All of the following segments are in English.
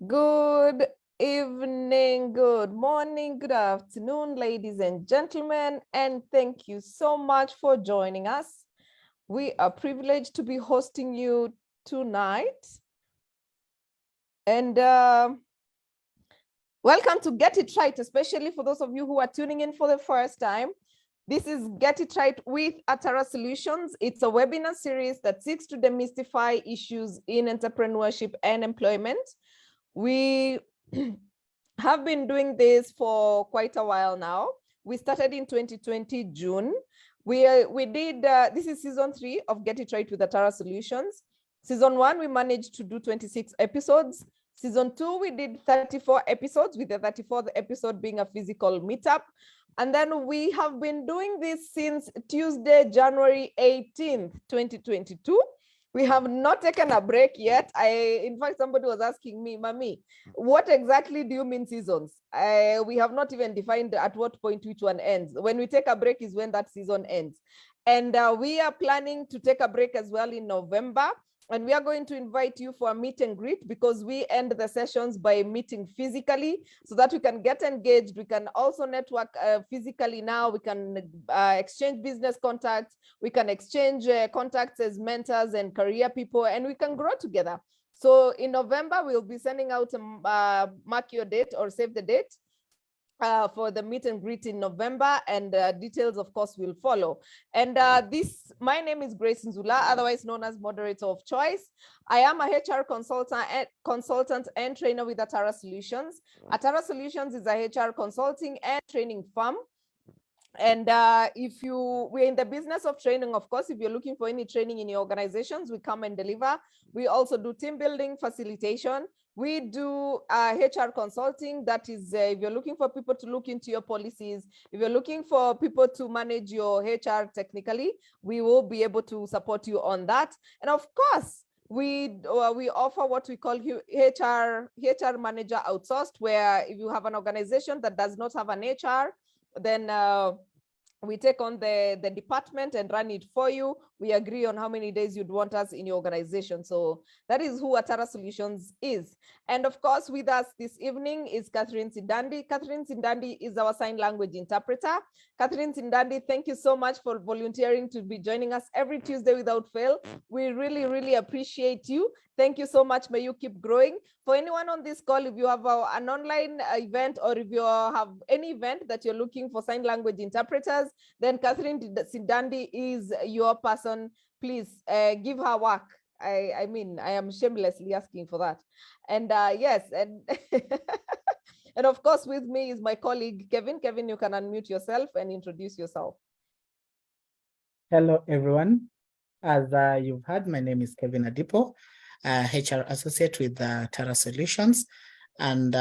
Good evening, good morning, good afternoon, ladies and gentlemen, and thank you so much for joining us. We are privileged to be hosting you tonight. And welcome to Get It Right, especially for those of you who are tuning in for the first time. This is Get It Right with Atara Solutions. It's a webinar series that seeks to demystify issues in entrepreneurship and employment. We have been doing this for quite a while now. We started in 2020, June. This is season 3 of Get It Right with Atara Solutions. Season 1, we managed to do 26 episodes. Season 2, we did 34 episodes, with the 34th episode being a physical meetup. And then we have been doing this since Tuesday, January 18th, 2022. We have not taken a break yet. In fact, somebody was asking me, Mami, what exactly do you mean seasons? We have not even defined at what point which one ends. When we take a break is when that season ends. And we are planning to take a break as well in November. And we are going to invite you for a meet and greet, because we end the sessions by meeting physically so that we can get engaged. We can also network physically now. We can exchange business contacts. We can exchange contacts as mentors and career people, and we can grow together. So in November, we'll be sending out a mark your date or save the date for the meet and greet in November, and details, of course, will follow. And my name is Grace Nzula, otherwise known as Moderator of Choice. I am a HR consultant and trainer with Atara Solutions. Atara Solutions is a HR consulting and training firm. And we're in the business of training, of course. If you're looking for any training in your organizations, we come and deliver. We also do team building, facilitation. We do HR consulting. That is, if you're looking for people to look into your policies, if you're looking for people to manage your HR technically, we will be able to support you on that. And of course, we offer what we call HR manager outsourced, where if you have an organization that does not have an HR, then we take on the department and run it for you. We agree on how many days you'd want us in your organization. So that is who Atara Solutions is. And of course, with us this evening is Catherine Sindandi. Catherine Sindandi is our sign language interpreter. Catherine Sindandi, thank you so much for volunteering to be joining us every Tuesday without fail. We really, really appreciate you. Thank you so much. May you keep growing. For anyone on this call, if you have an online event, or if you have any event that you're looking for sign language interpreters, then Catherine Sindandi is your person. Please give her work. I mean, I am shamelessly asking for that. And yes, and and of course, with me is my colleague, Kevin. Kevin, you can unmute yourself and introduce yourself. Hello, everyone. As you've heard, my name is Kevin Adipo, HR associate with Atara Solutions. And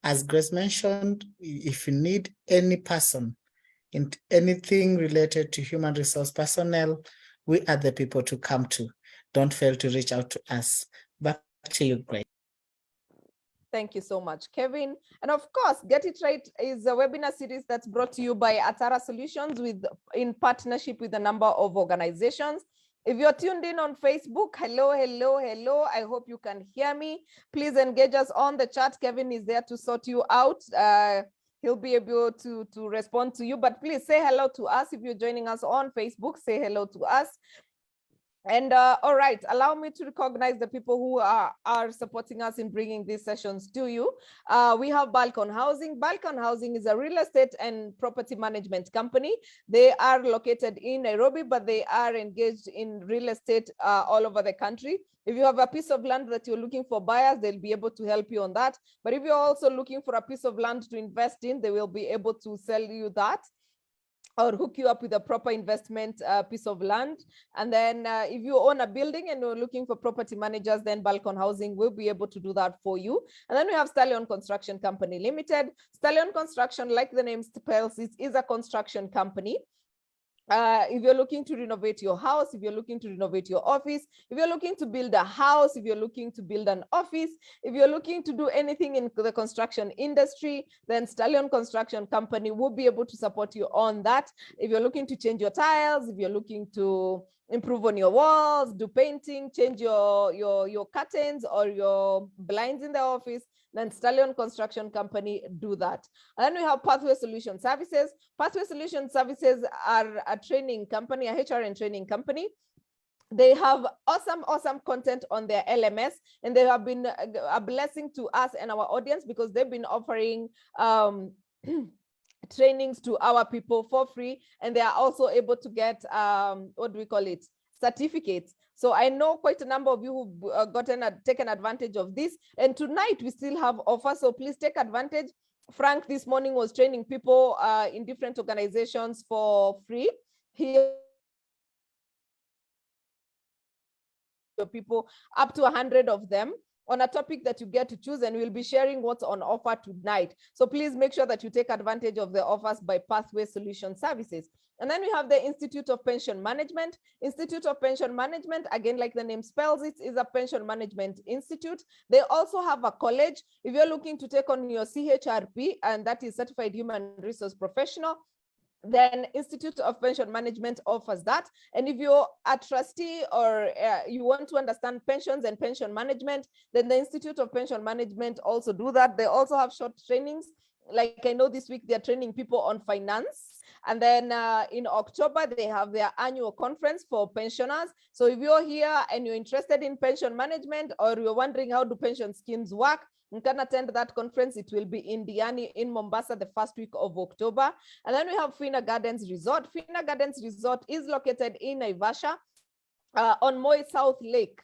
as Grace mentioned, if you need any person in anything related to human resource personnel, we are the people to come to. Don't fail to reach out to us. Back to you, Grace. Thank you so much, Kevin. And of course, Get It Right is a webinar series that's brought to you by Atara Solutions in partnership with a number of organizations. If you're tuned in on Facebook, hello, hello, hello. I hope you can hear me. Please engage us on the chat. Kevin is there to sort you out. He'll be able to respond to you, but please say hello to us. If you're joining us on Facebook, say hello to us. And all right, allow me to recognize the people who are supporting us in bringing these sessions to you. We have Balcon Housing. Balcon Housing is a real estate and property management company. They are located in Nairobi, but they are engaged in real estate all over the country. If you have a piece of land that you're looking for buyers, they'll be able to help you on that. But if you're also looking for a piece of land to invest in, they will be able to sell you that, or hook you up with a proper investment piece of land. And then if you own a building and you're looking for property managers, then Balcon Housing will be able to do that for you. And then we have Stallion Construction Company Limited. Stallion Construction, like the name spells, is a construction company. If you're looking to renovate your house, if you're looking to renovate your office, if you're looking to build a house, if you're looking to build an office, if you're looking to do anything in the construction industry, then Stallion Construction Company will be able to support you on that. If you're looking to change your tiles, if you're looking to improve on your walls, do painting, change your curtains or your blinds in the office, then Stallion Construction Company do that. And then we have Pathway Solution Services. Pathway Solution Services are a training company, a HR and training company. They have awesome content on their LMS, and they have been a blessing to us and our audience because they've been offering trainings to our people for free, and they are also able to get what do we call it, certificates. So I know quite a number of you who've taken advantage of this, and tonight we still have offers, so please take advantage. Frank this morning was training people in different organizations for free. He people, up to 100 of them, on a topic that you get to choose, and we'll be sharing what's on offer tonight. So please make sure that you take advantage of the offers by Pathway Solution Services. And then we have the Institute of Pension Management. Institute of Pension Management, again, like the name spells it, is a pension management institute. They also have a college. If you're looking to take on your CHRP, and that is Certified Human Resource Professional, then Institute of Pension Management offers that. And if you're a trustee or you want to understand pensions and pension management, then the Institute of Pension Management also do that. They also have short trainings. Like I know this week they're training people on finance. And then in October, they have their annual conference for pensioners. So if you're here and you're interested in pension management, or you're wondering how do pension schemes work, you can attend that conference. It will be in Diani in Mombasa the first week of October. And then we have Fina Gardens Resort. Fina Gardens Resort is located in Naivasha on Moi South Lake.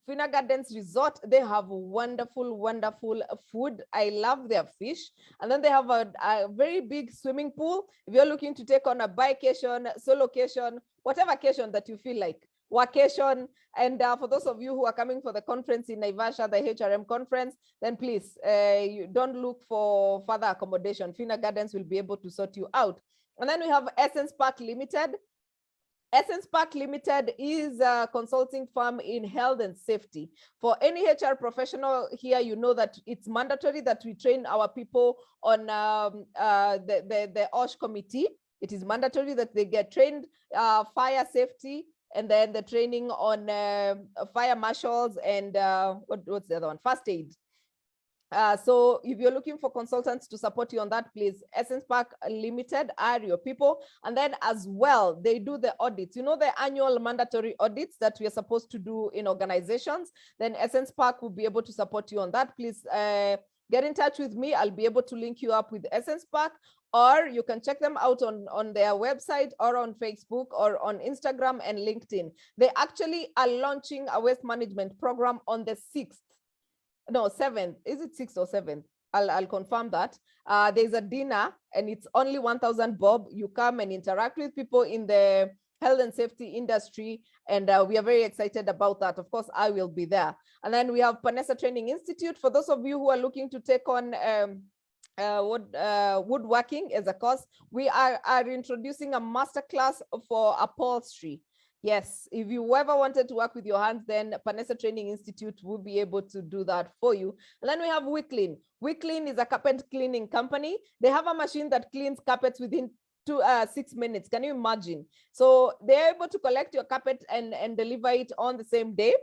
Fina Gardens Resort, they have wonderful food. I love their fish. And then they have a very big swimming pool. If you're looking to take on a bikecation, solocation, whatever cation that you feel like, vacation. And for those of you who are coming for the conference in Naivasha, the HRM conference, then please, you don't look for further accommodation. Fina Gardens will be able to sort you out. And then we have Essence Park Limited. Essence Park Limited is a consulting firm in health and safety. For any HR professional here, you know that it's mandatory that we train our people on the OSH committee. It is mandatory that they get trained fire safety, and then the training on fire marshals and what's the other one? First aid. So if you're looking for consultants to support you on that, please, Essence Park Limited are your people. And then as well, they do the audits. You know, the annual mandatory audits that we are supposed to do in organizations, then Essence Park will be able to support you on that. Please get in touch with me. I'll be able to link you up with Essence Park, or you can check them out on their website or on Facebook or on Instagram and LinkedIn. They actually are launching a waste management program on the 6th. No, 7th. Is it 6th or 7th? I'll confirm that. There's a dinner and it's only 1,000 bob. You come and interact with people in the health and safety industry. And we are very excited about that. Of course, I will be there. And then we have Panessa Training Institute. For those of you who are looking to take on woodworking as a course, we are introducing a masterclass for upholstery. Yes, if you ever wanted to work with your hands, then Panessa Training Institute will be able to do that for you. And then we have WeClean. WeClean is a carpet cleaning company. They have a machine that cleans carpets within 6 minutes. Can you imagine? So they're able to collect your carpet and deliver it on the same day.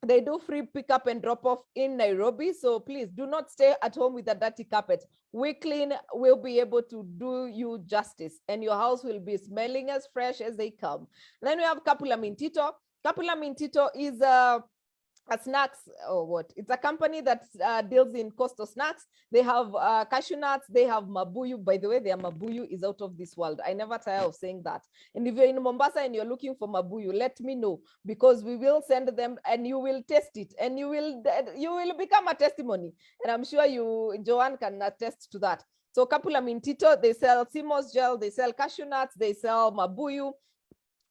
They do free pickup and drop off in Nairobi. So please do not stay at home with a dirty carpet. WeClean will be able to do you justice, and your house will be smelling as fresh as they come. And then we have Kapula Mintito. Kapula Mintito is a snacks, or what? It's a company that deals in coastal snacks. They have cashew nuts. They have mabuyu. By the way, their mabuyu is out of this world. I never tire of saying that. And if you're in Mombasa and you're looking for mabuyu, let me know, because we will send them and you will taste it and you will become a testimony. And I'm sure Joanne can attest to that. So Kapula Mintito, they sell CMOS gel, they sell cashew nuts, they sell mabuyu,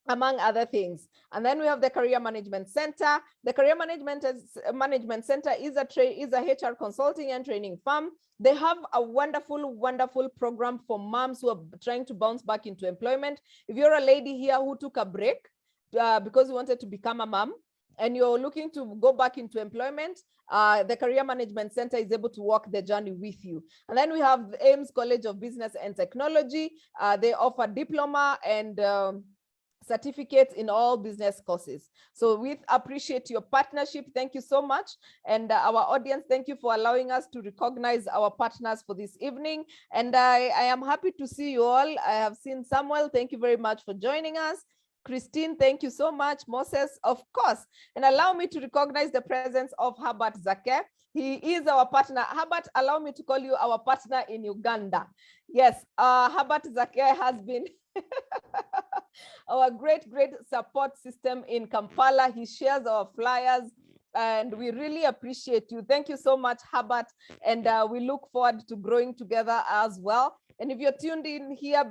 among other things. And then we have the Career Management Center. The Career Management Center is a HR consulting and training firm. They have a wonderful program for moms who are trying to bounce back into employment. If you're a lady here who took a break because you wanted to become a mom, and you're looking to go back into employment, the Career Management Center is able to walk the journey with you. And then we have Ames College of Business and Technology. They offer diploma and certificates in all business courses. So we appreciate your partnership. Thank you so much. And our audience, thank you for allowing us to recognize our partners for this evening. And I am happy to see you all. I have seen Samuel. Thank you very much for joining us. Christine, thank you so much. Moses, of course. And allow me to recognize the presence of Herbert Zake. He is our partner. Herbert, allow me to call you our partner in Uganda. Yes, Herbert Zake has been our great support system in Kampala. He shares our flyers and we really appreciate you. Thank you so much, Herbert. And we look forward to growing together as well. And if you're tuned in here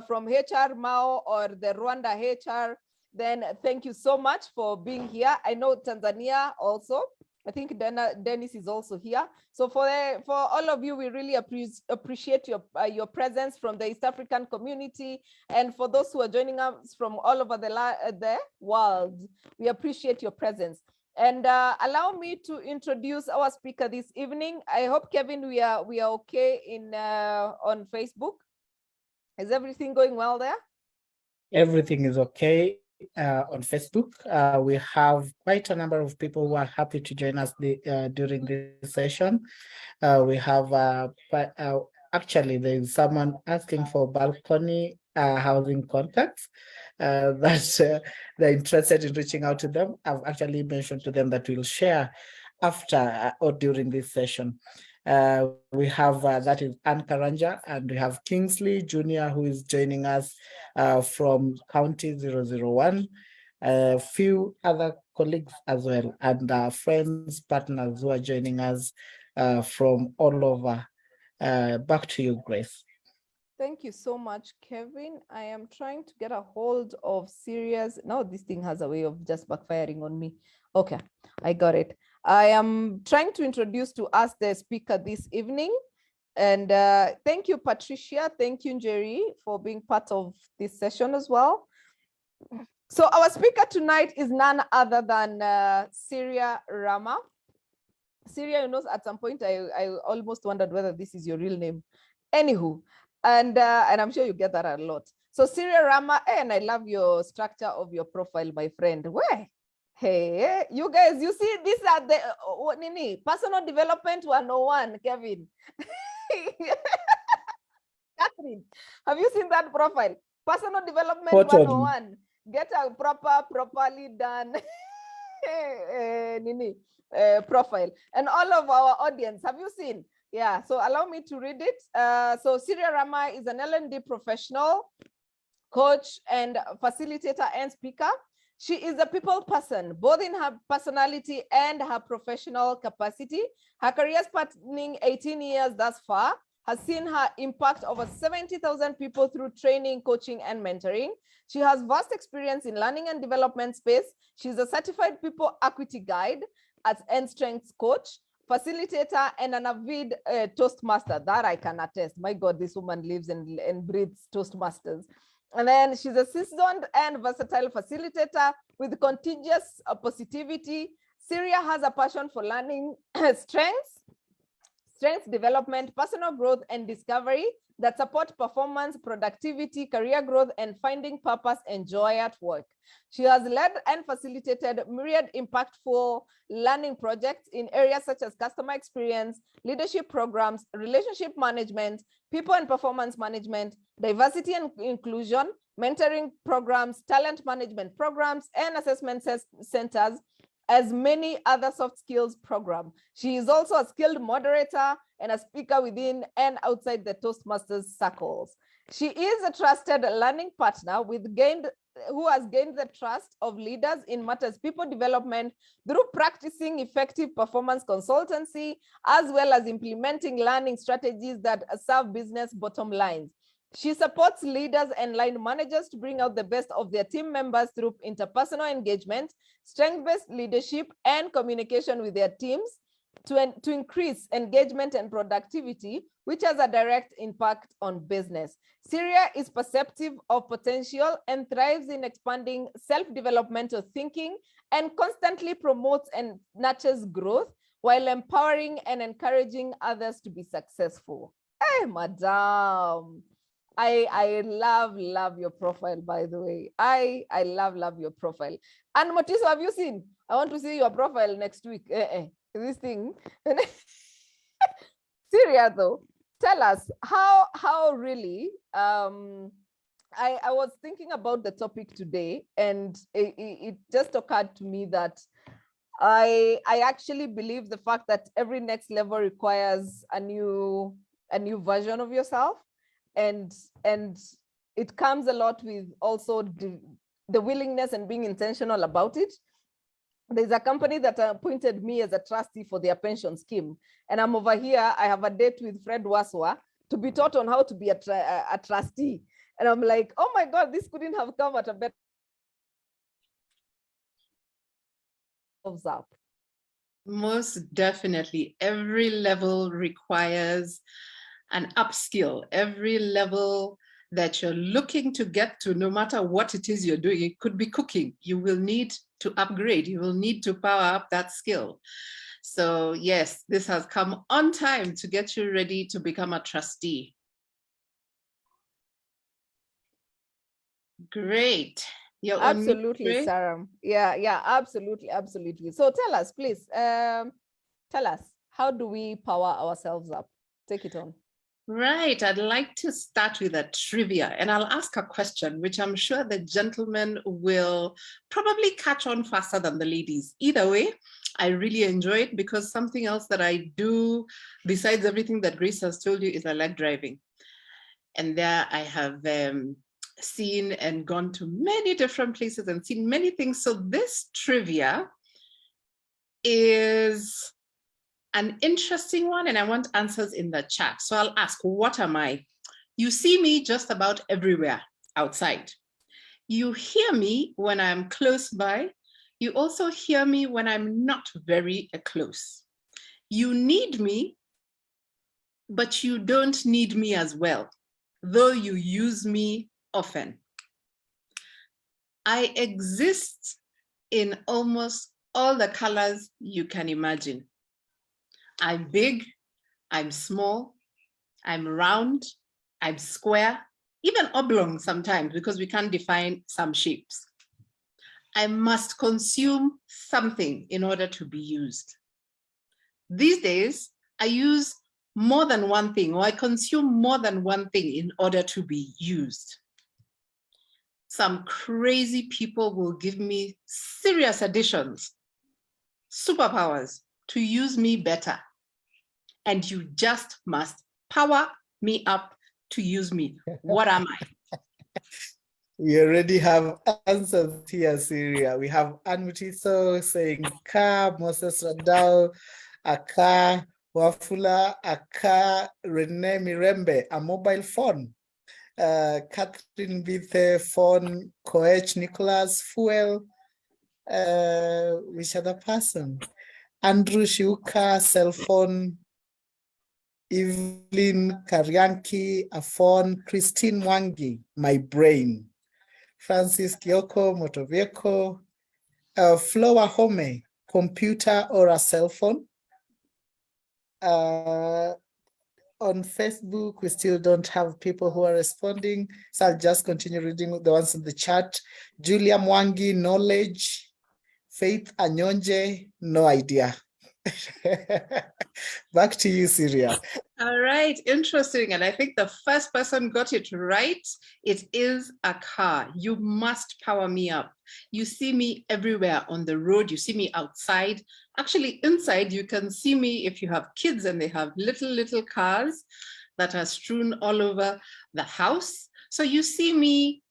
from HR Mao or the Rwanda HR, then thank you so much for being here. I know Tanzania also. I think Dennis is also here. So for all of you, we really appreciate your presence from the East African community. And for those who are joining us from all over the world, we appreciate your presence. And allow me to introduce our speaker this evening. I hope, Kevin, we are okay on Facebook. Is everything going well there? Everything is okay. On Facebook, we have quite a number of people who are happy to join us during this session. We have actually there's someone asking for balcony housing contacts that they're interested in reaching out to them. I've actually mentioned to them that we'll share after or during this session. We have that is Anne Karanja, and we have Kingsley Jr. who is joining us from County 001, a few other colleagues as well, and friends, partners who are joining us from all over. Back to you, Grace. Thank you so much, Kevin. I am trying to get a hold of Sirius. Now this thing has a way of just backfiring on me. Okay, I got it. I am trying to introduce to us the speaker this evening. And thank you, Patricia. Thank you, Jerry, for being part of this session as well. So our speaker tonight is none other than Syria Rama. Syria, you know, at some point, I almost wondered whether this is your real name. Anywho, and I'm sure you get that a lot. So Syria Rama, and I love your structure of your profile, my friend. Where? Hey, you guys, you see, these are the personal development 101, Kevin. Catherine, have you seen that profile? Personal development 101. Get a properly done profile. And all of our audience, have you seen? Yeah, so allow me to read it. So Syria Rama is an L&D professional, coach, and facilitator and speaker. She is a people person, both in her personality and her professional capacity. Her career spanning 18 years thus far has seen her impact over 70,000 people through training, coaching, and mentoring. She has vast experience in learning and development space. She's a certified people equity guide and strengths coach, facilitator, and an avid Toastmaster. That I can attest. My God, this woman lives and breathes Toastmasters. And then she's a seasoned and versatile facilitator with contagious positivity. Syria has a passion for learning strengths development, personal growth, and discovery that support performance, productivity, career growth, and finding purpose and joy at work. She has led and facilitated myriad impactful learning projects in areas such as customer experience, leadership programs, relationship management, people and performance management, diversity and inclusion, mentoring programs, talent management programs, and assessment centers, as many other soft skills programs. She is also a skilled moderator and a speaker within and outside the Toastmasters circles. She is a trusted learning partner who has gained the trust of leaders in matters people development through practicing effective performance consultancy, as well as implementing learning strategies that serve business bottom lines. She supports leaders and line managers to bring out the best of their team members through interpersonal engagement, strength-based leadership, and communication with their teams to increase engagement and productivity, which has a direct impact on business. Syria is perceptive of potential and thrives in expanding self-developmental thinking and constantly promotes and nurtures growth while empowering and encouraging others to be successful. Hey, madam. I love your profile, by the way. I love your profile. And Motiso, have you seen? I want to see your profile next week. This thing. Syria, though, tell us how really I was thinking about the topic today, and it just occurred to me that I actually believe the fact that every next level requires a new version of yourself, and it comes a lot with also the willingness and being intentional about it. There's a company that appointed me as a trustee for their pension scheme, and I'm over here. I have a date with Fred Waswa to be taught on how to be a trustee, and I'm like, oh my God, this couldn't have come at a better up. Most definitely. Every level requires an upskill. Every level that you're looking to get to, no matter what it is you're doing, it could be cooking, you will need to upgrade, you will need to power up that skill. So yes, this has come on time to get you ready to become a trustee. Great. You're absolutely, Sarah. Yeah, absolutely. So tell us, please, tell us, how do we power ourselves up? Take it on. Right, I'd like to start with a trivia, and I'll ask a question, which I'm sure the gentlemen will probably catch on faster than the ladies. Either way, I really enjoy it because something else that I do, besides everything that Grace has told you, is I like driving. And there I have seen and gone to many different places and seen many things. So this trivia is an interesting one, and I want answers in the chat. So I'll ask, what am I? You see me just about everywhere outside. You hear me when I'm close by. You also hear me when I'm not very close. You need me, but you don't need me as well, though you use me often. I exist in almost all the colors you can imagine. I'm big, I'm small, I'm round, I'm square, even oblong sometimes because we can't define some shapes. I must consume something in order to be used. These days, I use more than one thing, or I consume more than one thing in order to be used. Some crazy people will give me serious additions, superpowers, to use me better. And you just must power me up to use me. What am I? We already have answers here, Syria. We have Anmutiso saying Ka, Moses Radao, Aka, Wafula, Aka, Rene Mirembe, a mobile phone. Catherine Bithe, phone, Koech Nicholas, fuel, which other person? Andrew Shiuka, cell phone, Evelyn Karyanki, a phone, Christine Wangi, my brain, Francis Kioko, motor vehicle, Flower Home, computer or a cell phone. On Facebook, we still don't have people who are responding, so I'll just continue reading the ones in the chat. Julia Mwangi, knowledge. Faith Anyonje, no idea. Back to you, Syria. All right, interesting. And I think the first person got it right. It is a car. You must power me up. You see me everywhere on the road. You see me outside. Actually, inside, you can see me if you have kids and they have little cars that are strewn all over the house. So you see me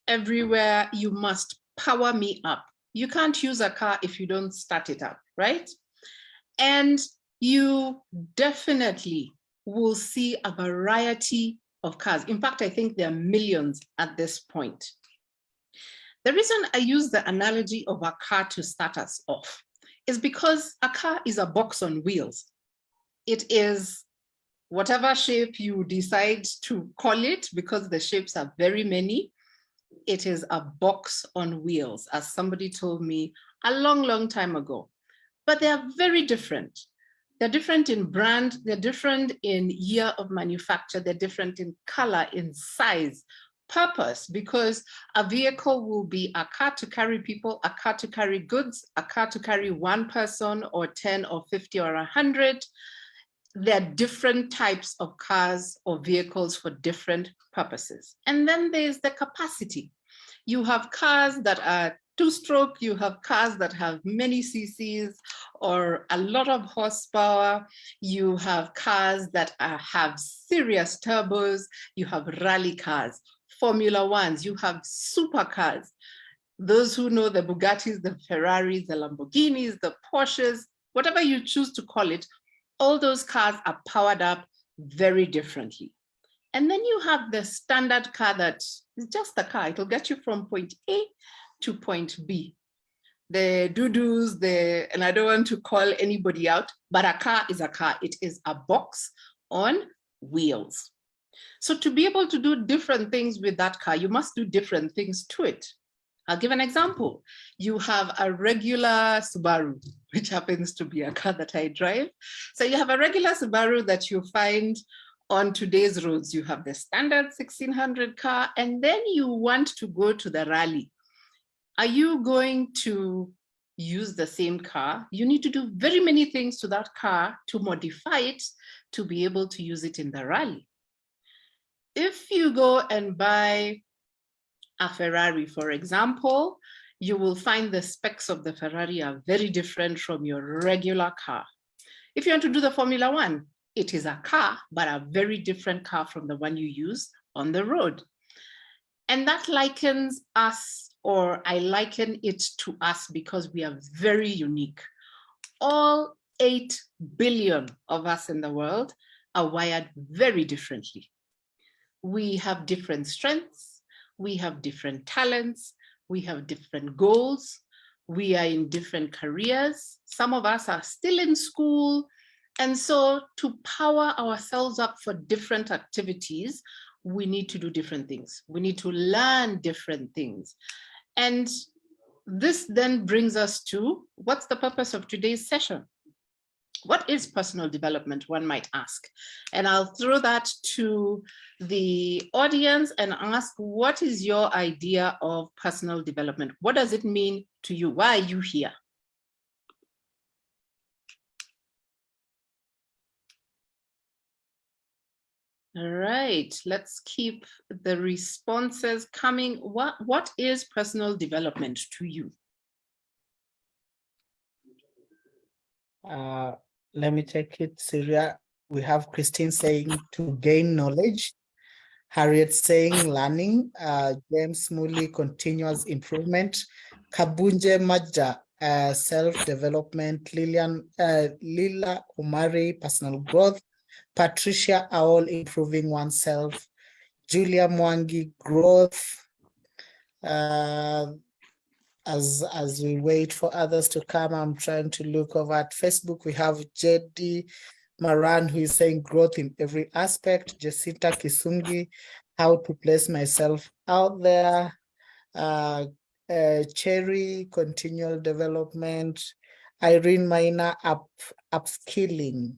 everywhere. You must power me up. You can't use a car if you don't start it up, right? And you definitely will see a variety of cars. In fact, I think there are millions at this point. The reason I use the analogy of a car to start us off is because a car is a box on wheels. It is whatever shape you decide to call it, because the shapes are very many. It is a box on wheels, as somebody told me a long time ago. But they are very different. They're different in brand, they're different in year of manufacture, they're different in color, in size, purpose, because a vehicle will be a car to carry people, a car to carry goods, a car to carry one person or 10 or 50 or 100. There are different types of cars or vehicles for different purposes. And then there's the capacity. You have cars that are two-stroke, you have cars that have many cc's or a lot of horsepower, you have cars that have serious turbos, you have rally cars, Formula Ones, you have supercars. Those who know the Bugattis, the Ferraris, the Lamborghinis, the Porsches, whatever you choose to call it, all those cars are powered up very differently. And then you have the standard car that is just a car. It'll get you from point A to point B. The doo-doos, and I don't want to call anybody out, but a car is a car. It is a box on wheels. So to be able to do different things with that car, you must do different things to it. I'll give an example. You have a regular Subaru, which happens to be a car that I drive. So you have a regular Subaru that you find on today's roads. You have the standard 1600 car, and then you want to go to the rally. Are you going to use the same car? You need to do very many things to that car to modify it to be able to use it in the rally. If you go and buy a Ferrari, for example, you will find the specs of the Ferrari are very different from your regular car. If you want to do the Formula One, it is a car, but a very different car from the one you use on the road. And that likens us, or I liken it to us, because we are very unique. All 8 billion of us in the world are wired very differently. We have different strengths, we have different talents, we have different goals, we are in different careers. Some of us are still in school. And so to power ourselves up for different activities, we need to do different things. We need to learn different things. And this then brings us to, what's the purpose of today's session? What is personal development, one might ask? And I'll throw that to the audience and ask, what is your idea of personal development? What does it mean to you? Why are you here? All right, let's keep the responses coming. What is personal development to you? Let me take it, Syria. We have Christine saying to gain knowledge. Harriet saying learning. James Muli, continuous improvement. Kabunje Majda, self-development. Lila Umari, personal growth. Patricia Aol, improving oneself. Julia Mwangi, growth. As we wait for others to come, I'm trying to look over at Facebook. We have JD Maran, who is saying growth in every aspect. Jacinta Kisungi, how to place myself out there. Cherry, continual development. Irene Maina, upskilling.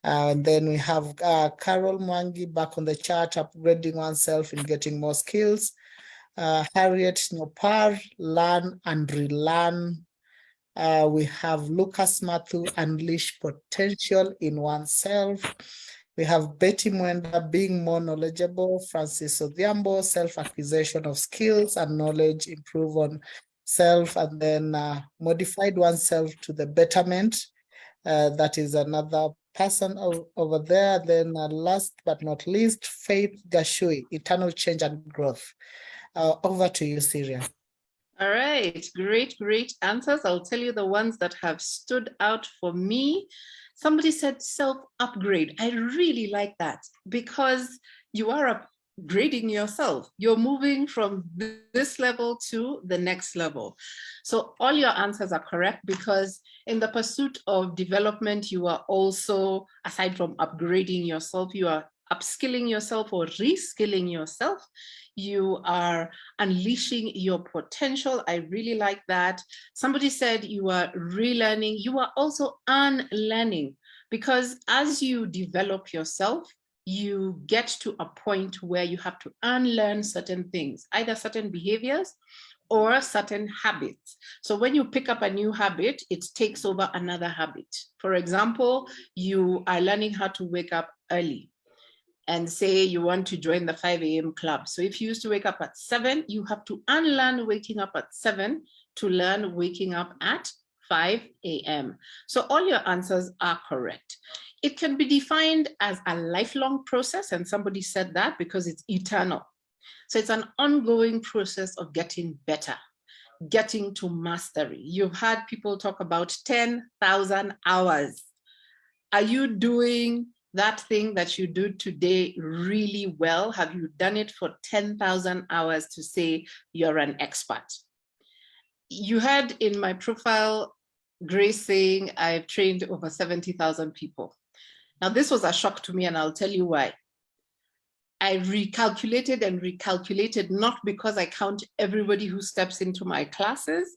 And then we have Carol Mwangi back on the chat, upgrading oneself and getting more skills. Harriet Snopar, learn and relearn. We have Lucas Matthew, unleash potential in oneself. We have Betty Mwenda, being more knowledgeable. Francis Odhiambo, self-acquisition of skills and knowledge, improve on self, and then modified oneself to the betterment. That is another person over there. Then last but not least, Faith Gashui, eternal change and growth. Over to you, Syria. All right, great answers. I'll tell you the ones that have stood out for me. Somebody said self-upgrade. I really like that, because you are upgrading yourself. You're moving from this level to the next level. So all your answers are correct, because in the pursuit of development, you are also, aside from upgrading yourself, you are upskilling yourself or reskilling yourself. You are unleashing your potential. I really like that. Somebody said you are relearning. You are also unlearning, Because as you develop yourself, you get to a point where you have to unlearn certain things, either certain behaviors or certain habits. So when you pick up a new habit, it takes over another habit. For example, you are learning how to wake up early and say you want to join the 5 a.m. club. So if you used to wake up at 7, you have to unlearn waking up at 7 to learn waking up at 5 a.m. So all your answers are correct. It can be defined as a lifelong process, and somebody said that because it's eternal. So it's an ongoing process of getting better, getting to mastery. You've had people talk about 10,000 hours. Are you doing that thing that you do today really well? Have you done it for 10,000 hours to say you're an expert? You had in my profile, Grace saying, I've trained over 70,000 people. Now, this was a shock to me, and I'll tell you why. I recalculated and recalculated, not because I count everybody who steps into my classes,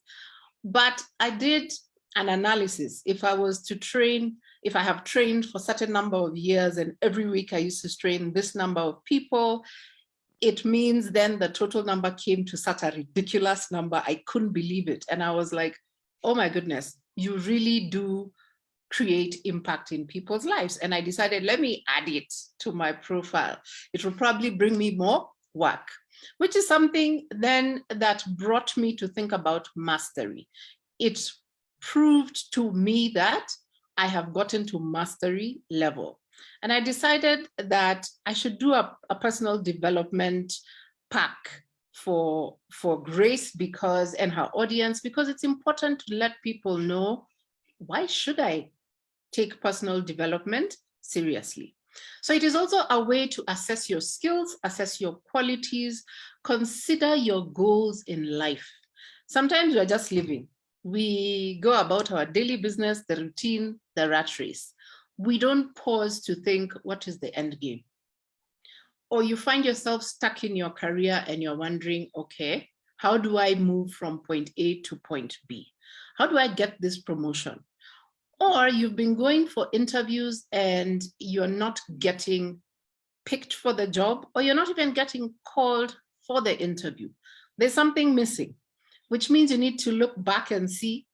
but I did an analysis. If I was to train, if I have trained for a certain number of years and every week I used to train this number of people, it means then the total number came to such a ridiculous number. I couldn't believe it. And I was like, oh my goodness, you really do create impact in people's lives. And I decided, let me add it to my profile. It will probably bring me more work, which is something then that brought me to think about mastery. It proved to me that I have gotten to mastery level. And I decided that I should do a personal development pack for Grace and her audience, because it's important to let people know, why should I take personal development seriously? So it is also a way to assess your skills, assess your qualities, consider your goals in life. Sometimes we're just living. We go about our daily business, the routine, the rat race. We don't pause to think, what is the end game? Or you find yourself stuck in your career and you're wondering, okay, how do I move from point A to point B? How do I get this promotion? Or you've been going for interviews and you're not getting picked for the job, or you're not even getting called for the interview. There's something missing, which means you need to look back and see,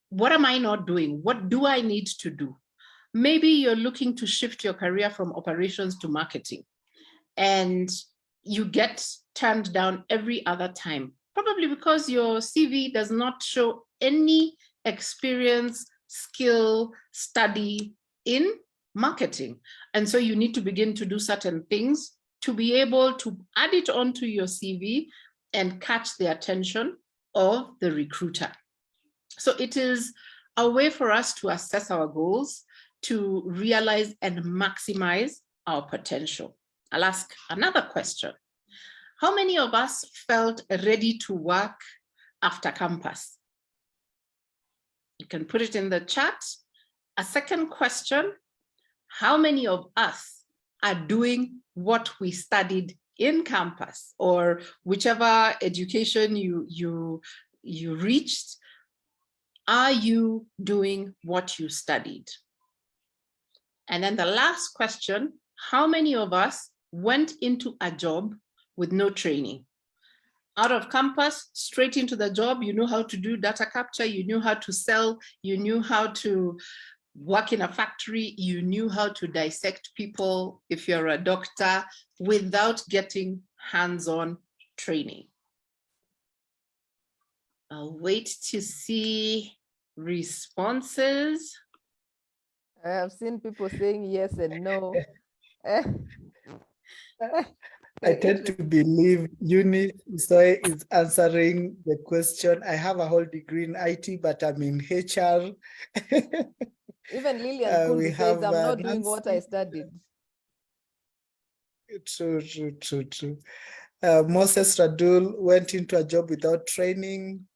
what am I not doing? What do I need to do? Maybe you're looking to shift your career from operations to marketing, and you get turned down every other time, probably because your CV does not show any experience, skill, study in marketing. And so you need to begin to do certain things to be able to add it onto your CV and catch the attention of the recruiter. So it is a way for us to assess our goals, to realize and maximize our potential. I'll ask another question. How many of us felt ready to work after campus? You can put it in the chat. A second question, how many of us are doing what we studied in campus, or whichever education you reached? Are you doing what you studied? And then the last question, how many of us went into a job with no training? Out of campus, straight into the job, you knew how to do data capture, you knew how to sell, you knew how to work in a factory, you knew how to dissect people if you're a doctor, without getting hands-on training. I'll wait to see responses. I have seen people saying yes and no. I tend to believe Eunice Soy is answering the question. I have a whole degree in IT, but I'm in HR. Even Lillian Kundu says, I'm not doing Nancy. what I studied. True. Moses Radul went into a job without training.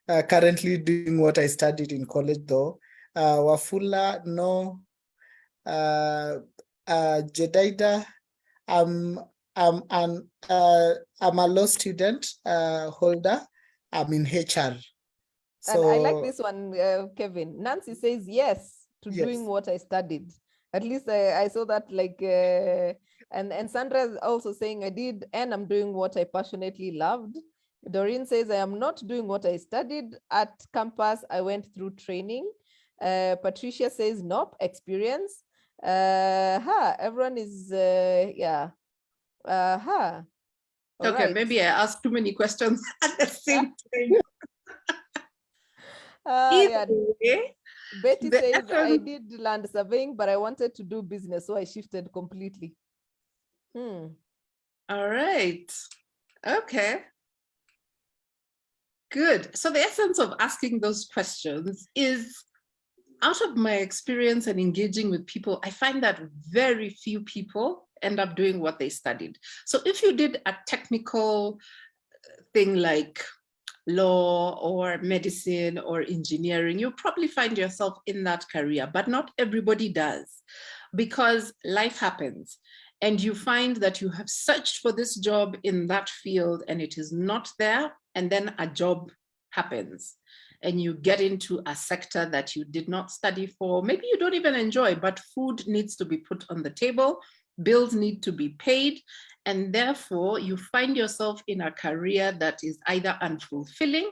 Currently doing what I studied in college though. Wafula, no. Jedaida, I'm a law student holder. I'm in HR. And I like this one, Kevin. Nancy says yes. to Yes. doing what I studied. At least I saw that, like, and Sandra is also saying I did, and I'm doing what I passionately loved. Doreen says I am not doing what I studied at campus. I went through training. Patricia says nope, experience. Everyone is yeah. All Okay, right. maybe I asked too many questions at the same time. Yeah. Either way, Betty the says I essence- did land surveying, but I wanted to do business, so I shifted completely. All right. Okay. Good. So the essence of asking those questions is, out of my experience and engaging with people, I find that very few people end up doing what they studied. So if you did a technical thing like law or medicine or engineering, you'll probably find yourself in that career, but not everybody does, because life happens and you find that you have searched for this job in that field and it is not there, and then a job happens and you get into a sector that you did not study for. Maybe you don't even enjoy, but food needs to be put on the table, bills need to be paid, and therefore you find yourself in a career that is either unfulfilling,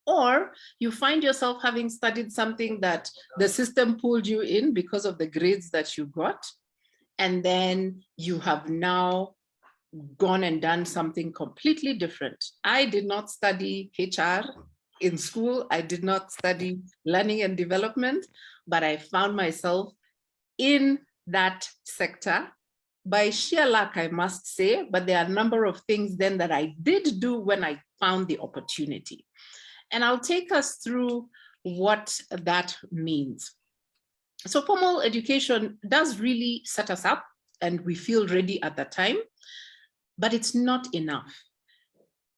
or you find yourself having studied something that the system pulled you in because of the grades that you got, and then you have now gone and done something completely different. I did not study HR in school. I did not study learning and development, but I found myself in that sector by sheer luck, I must say, but there are a number of things then that I did do when I found the opportunity. And I'll take us through what that means. So formal education does really set us up and we feel ready at that time, but it's not enough.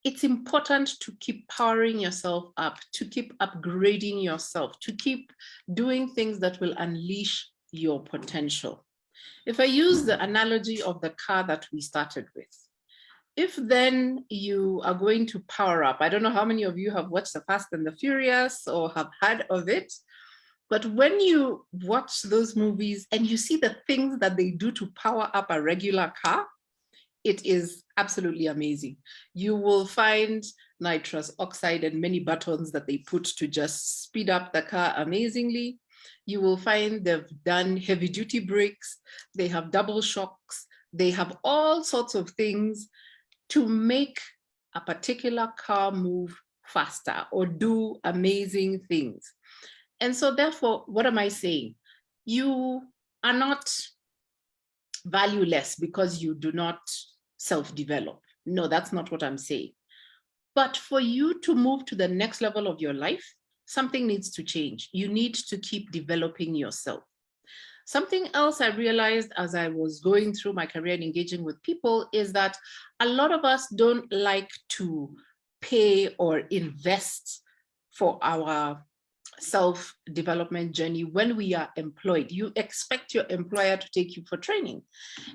It's important to keep powering yourself up, to keep upgrading yourself, to keep doing things that will unleash your potential. If I use the analogy of the car that we started with, if then you are going to power up, I don't know how many of you have watched The Fast and the Furious or have heard of it, but when you watch those movies and you see the things that they do to power up a regular car, it is absolutely amazing. You will find nitrous oxide and many buttons that they put to just speed up the car amazingly. You will find they've done heavy duty brakes, they have double shocks, they have all sorts of things to make a particular car move faster or do amazing things. And so therefore, what am I saying? You are not valueless because you do not self-develop. No, that's not what I'm saying. But for you to move to the next level of your life, something needs to change. You need to keep developing yourself. Something else I realized as I was going through my career and engaging with people is that a lot of us don't like to pay or invest for our self-development journey when we are employed. You expect your employer to take you for training.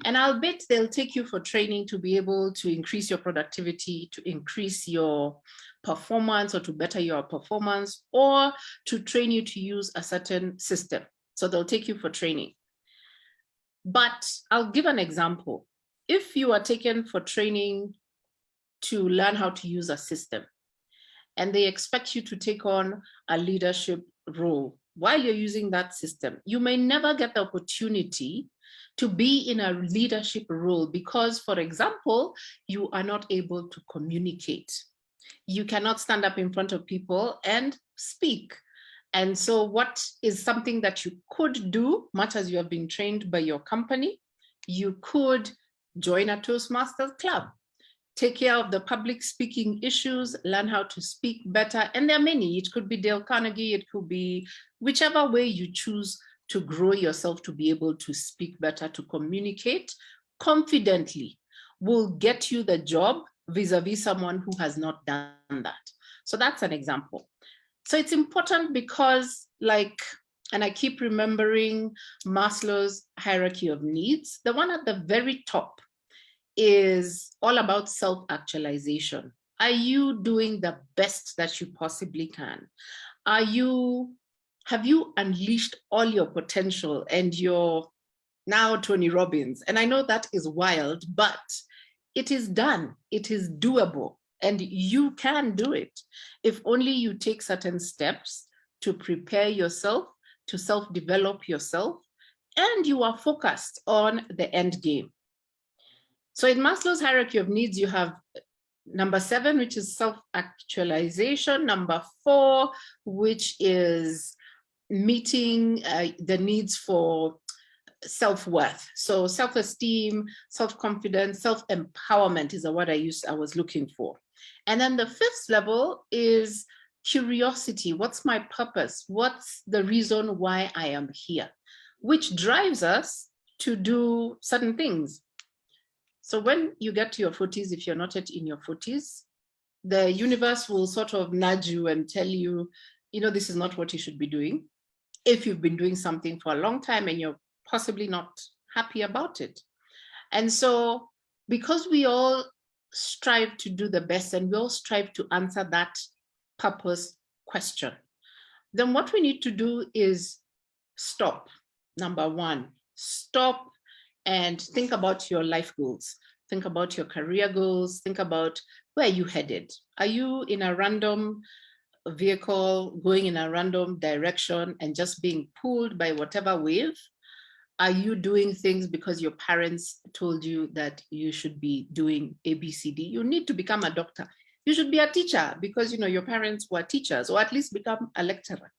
And I'll bet they'll take you for training to be able to increase your productivity, to increase your performance or to better your performance, or to train you to use a certain system. So they'll take you for training. But I'll give an example. If you are taken for training to learn how to use a system, and they expect you to take on a leadership role while you're using that system, you may never get the opportunity to be in a leadership role because, for example, you are not able to communicate. You cannot stand up in front of people and speak. And so what is something that you could do, much as you have been trained by your company, you could join a Toastmasters club, take care of the public speaking issues, learn how to speak better. And there are many. It could be Dale Carnegie, it could be whichever way you choose to grow yourself to be able to speak better, to communicate confidently, will get you the job vis-a-vis someone who has not done that. So that's an example. So it's important because, like, and I keep remembering Maslow's hierarchy of needs, the one at the very top is all about self-actualization. Are you doing the best that you possibly can? Are you Have you unleashed all your potential and you're now Tony Robbins? And I know that is wild, but it is done. It is doable, and you can do it if only you take certain steps to prepare yourself, to self-develop yourself, and you are focused on the end game. So in Maslow's hierarchy of needs, you have number 7, which is self-actualization. Number 4, which is meeting the needs for self-worth. So self-esteem, self-confidence, self-empowerment is the word I was looking for. And then the 5th level is curiosity. What's my purpose? What's the reason why I am here? Which drives us to do certain things. So when you get to your 40s, if you're not yet in your 40s, the universe will sort of nudge you and tell you, you know, this is not what you should be doing. If you've been doing something for a long time and you're possibly not happy about it. And so because we all strive to do the best and we all strive to answer that purpose question, then what we need to do is stop. Number 1, stop and think about your life goals. Think about your career goals. Think about where you headed. Are you in a random vehicle going in a random direction and just being pulled by whatever wave? Are you doing things because your parents told you that you should be doing ABCD? You need to become a doctor. You should be a teacher because, you know, your parents were teachers, or at least become a lecturer.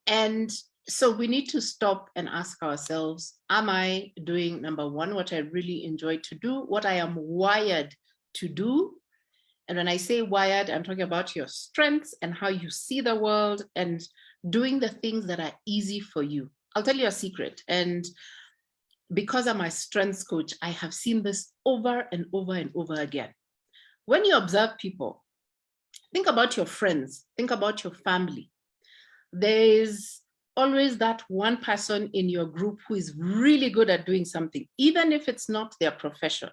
And so we need to stop and ask ourselves, am I doing, number 1, what I really enjoy to do, what I am wired to do? And when I say wired, I'm talking about your strengths and how you see the world and doing the things that are easy for you. I'll tell you a secret. And because I'm a strengths coach, I have seen this over and over and over again. When you observe people, think about your friends, think about your family. There's always that one person in your group who is really good at doing something, even if it's not their profession.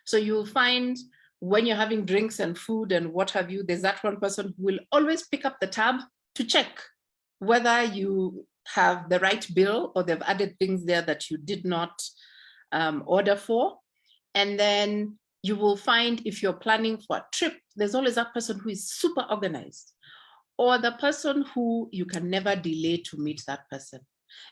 So you'll find when you're having drinks and food and what have you, there's that one person who will always pick up the tab to check whether you have the right bill or they've added things there that you did not order for. And then you will find if you're planning for a trip, there's always that person who is super organized, or the person who you can never delay to meet that person.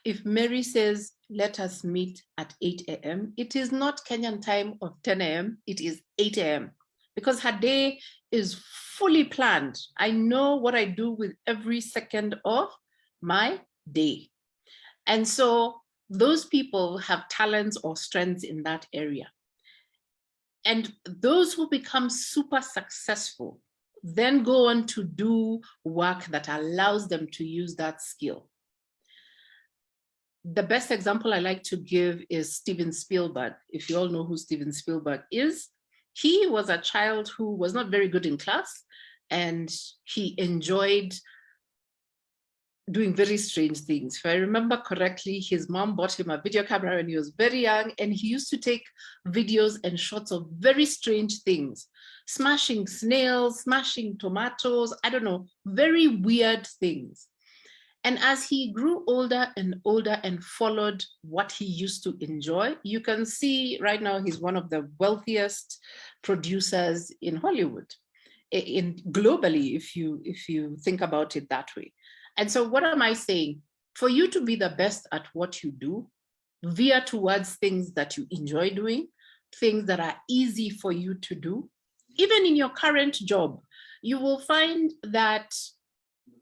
If Mary says, let us meet at 8 a.m., it is not Kenyan time of 10 a.m., it is 8 a.m. because her day is fully planned. I know what I do with every second of my day. And so those people have talents or strengths in that area. And those who become super successful then go on to do work that allows them to use that skill. The best example I like to give is Steven Spielberg. If you all know who Steven Spielberg is, he was a child who was not very good in class, and he enjoyed doing very strange things. If I remember correctly, his mom bought him a video camera when he was very young, and he used to take videos and shots of very strange things, smashing snails, smashing tomatoes, I don't know, very weird things. And as he grew older and older and followed what he used to enjoy, you can see right now he's one of the wealthiest producers in Hollywood, globally, if you think about it that way. And so what am I saying? For you to be the best at what you do, veer towards things that you enjoy doing, things that are easy for you to do. Even in your current job, you will find that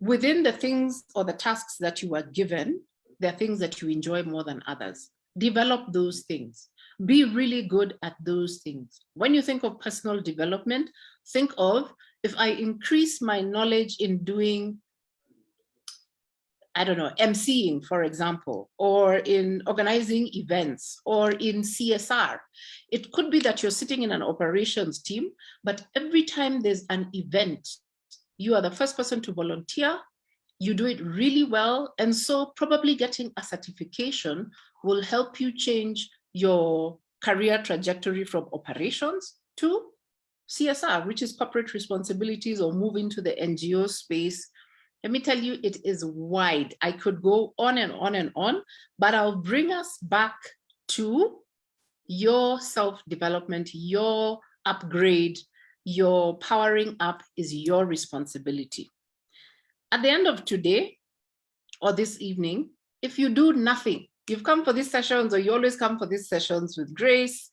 within the things or the tasks that you are given, there are things that you enjoy more than others. Develop those things. Be really good at those things. When you think of personal development, think of, if I increase my knowledge in doing, I don't know, emceeing, for example, or in organizing events, or in CSR. It could be that you're sitting in an operations team, but every time there's an event, you are the first person to volunteer, you do it really well, and so probably getting a certification will help you change your career trajectory from operations to CSR, which is corporate responsibilities, or move into the NGO space Let me tell you, it is wide. I could go on and on and on, but I'll bring us back to your self-development, your upgrade, your powering up is your responsibility. At the end of today or this evening, if you do nothing, you've come for these sessions, or you always come for these sessions with Grace,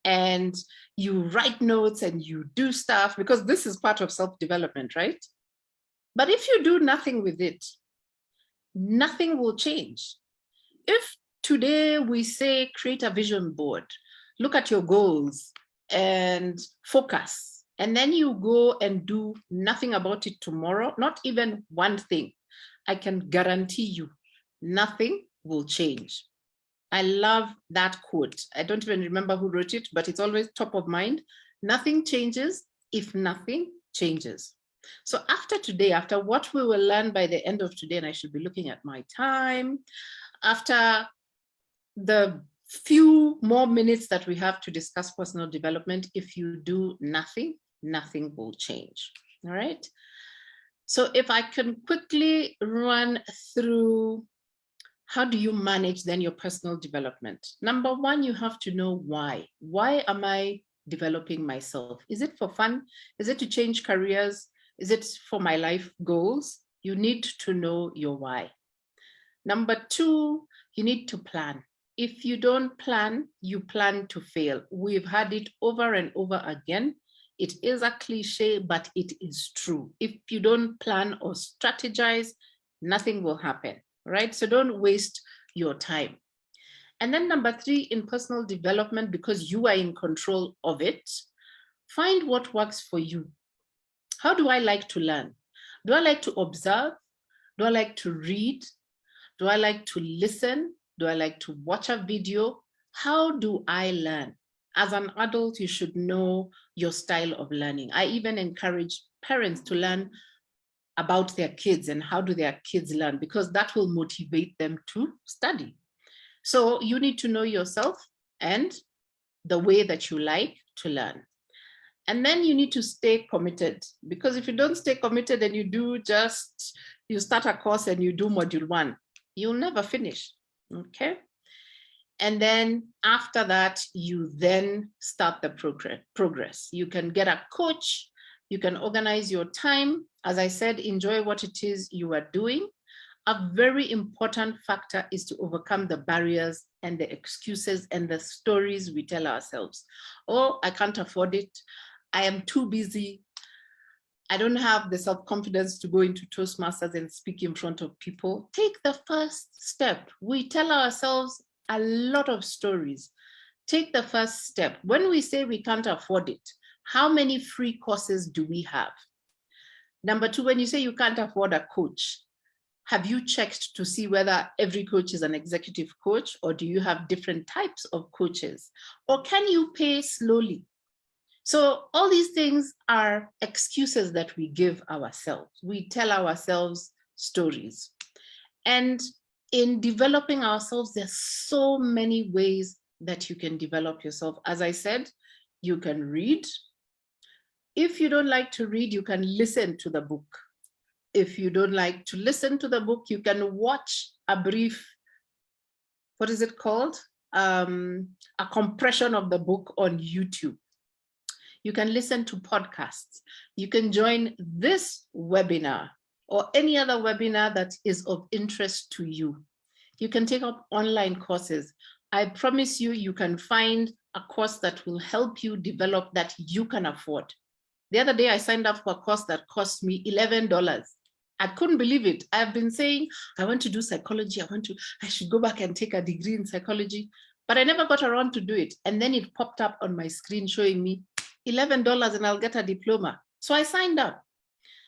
and you write notes and you do stuff, because this is part of self-development, right? But if you do nothing with it, nothing will change. If today we say create a vision board, look at your goals and focus, and then you go and do nothing about it tomorrow, not even one thing, I can guarantee you nothing will change. I love that quote. I don't even remember who wrote it, but it's always top of mind. Nothing changes if nothing changes. So after today, after what we will learn by the end of today, and I should be looking at my time, after the few more minutes that we have to discuss personal development, if you do nothing, nothing will change. All right. So if I can quickly run through, how do you manage then your personal development? Number one, you have to know why. Why am I developing myself? Is it for fun? Is it to change careers? Is it for my life goals? You need to know your why. Number two, you need to plan. If you don't plan, you plan to fail. We've had it over and over again. It is a cliche, but it is true. If you don't plan or strategize, nothing will happen, right? So don't waste your time. And then number three, in personal development, because you are in control of it, find what works for you. How do I like to learn? Do I like to observe? Do I like to read? Do I like to listen? Do I like to watch a video? How do I learn? As an adult, you should know your style of learning. I even encourage parents to learn about their kids and how do their kids learn, because that will motivate them to study. So you need to know yourself and the way that you like to learn. And then you need to stay committed, because if you don't stay committed and you start a course and you do module one, you'll never finish, okay? And then after that, you then start the progress. You can get a coach, you can organize your time. As I said, enjoy what it is you are doing. A very important factor is to overcome the barriers and the excuses and the stories we tell ourselves. Oh, I can't afford it. I am too busy. I don't have the self-confidence to go into Toastmasters and speak in front of people. Take the first step. We tell ourselves a lot of stories. Take the first step. When we say we can't afford it, how many free courses do we have? Number two, when you say you can't afford a coach, have you checked to see whether every coach is an executive coach, or do you have different types of coaches? Or can you pay slowly? So all these things are excuses that we give ourselves. We tell ourselves stories. And in developing ourselves, there's so many ways that you can develop yourself. As I said, you can read. If you don't like to read, you can listen to the book. If you don't like to listen to the book, you can watch a brief, what is it called? A compression of the book on YouTube. You can listen to podcasts. You can join this webinar or any other webinar that is of interest to you. You can take up online courses. I promise you, you can find a course that will help you develop that you can afford. The other day, I signed up for a course that cost me $11. I couldn't believe it. I've been saying, I want to do psychology. I should go back and take a degree in psychology, but I never got around to do it. And then it popped up on my screen showing me $11 and I'll get a diploma. So I signed up.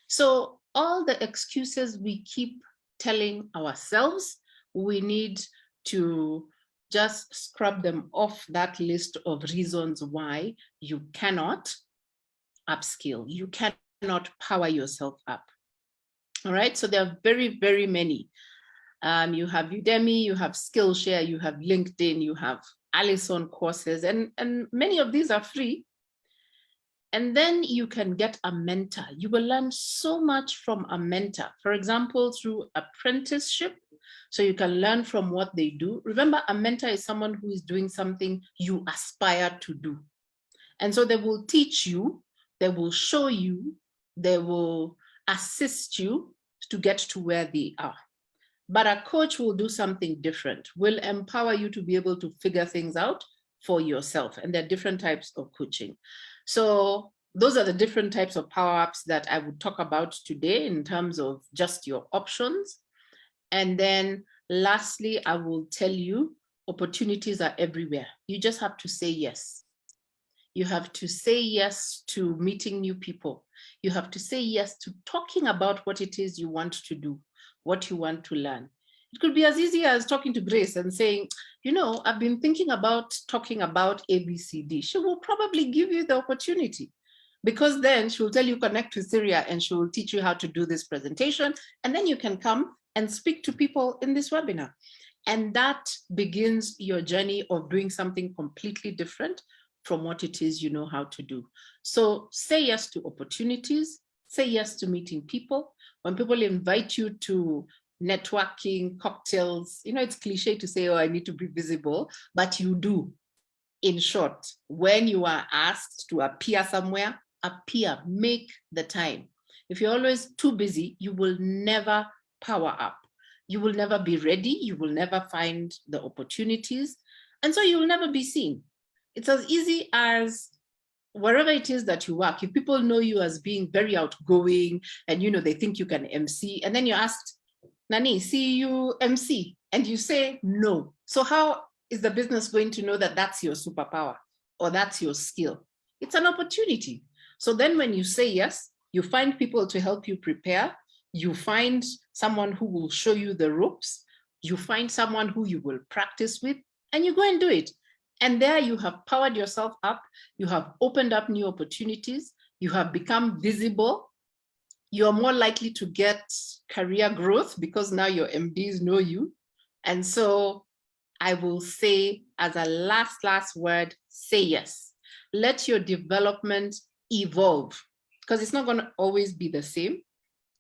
So all the excuses we keep telling ourselves, we need to just scrub them off that list of reasons why you cannot upskill. You cannot power yourself up. All right, so there are very, very many. You have Udemy, you have Skillshare, you have LinkedIn, you have Allison courses, and many of these are free. And then you can get a mentor. You will learn so much from a mentor. For example, through apprenticeship, so you can learn from what they do. Remember, a mentor is someone who is doing something you aspire to do. And so they will teach you, they will show you, they will assist you to get to where they are. But a coach will do something different, will empower you to be able to figure things out for yourself. And there are different types of coaching. So those are the different types of power-ups that I would talk about today in terms of just your options. And then lastly, I will tell you, opportunities are everywhere. You just have to say yes. You have to say yes to meeting new people. You have to say yes to talking about what it is you want to do, what you want to learn. It could be as easy as talking to Grace and saying, you know, I've been thinking about talking about ABCD. She will probably give you the opportunity, because then she will tell you connect to Syria and she will teach you how to do this presentation. And then you can come and speak to people in this webinar. And that begins your journey of doing something completely different from what it is you know how to do. So say yes to opportunities, say yes to meeting people. When people invite you to networking, cocktails, you know, it's cliche to say, oh, I need to be visible, but you do. In short, when you are asked to appear somewhere, appear, make the time. If you're always too busy, you will never power up. You will never be ready. You will never find the opportunities. And so you will never be seen. It's as easy as wherever it is that you work, if people know you as being very outgoing and, you know, they think you can MC, and then you're asked, Nani, see you MC, and you say no. So how is the business going to know that that's your superpower or that's your skill? It's an opportunity. So then when you say yes, you find people to help you prepare. You find someone who will show you the ropes. You find someone who you will practice with, and you go and do it. And there you have powered yourself up. You have opened up new opportunities. You have become visible. You're more likely to get career growth because now your MDs know you. And so I will say, as a last word, say yes. Let your development evolve, because it's not going to always be the same.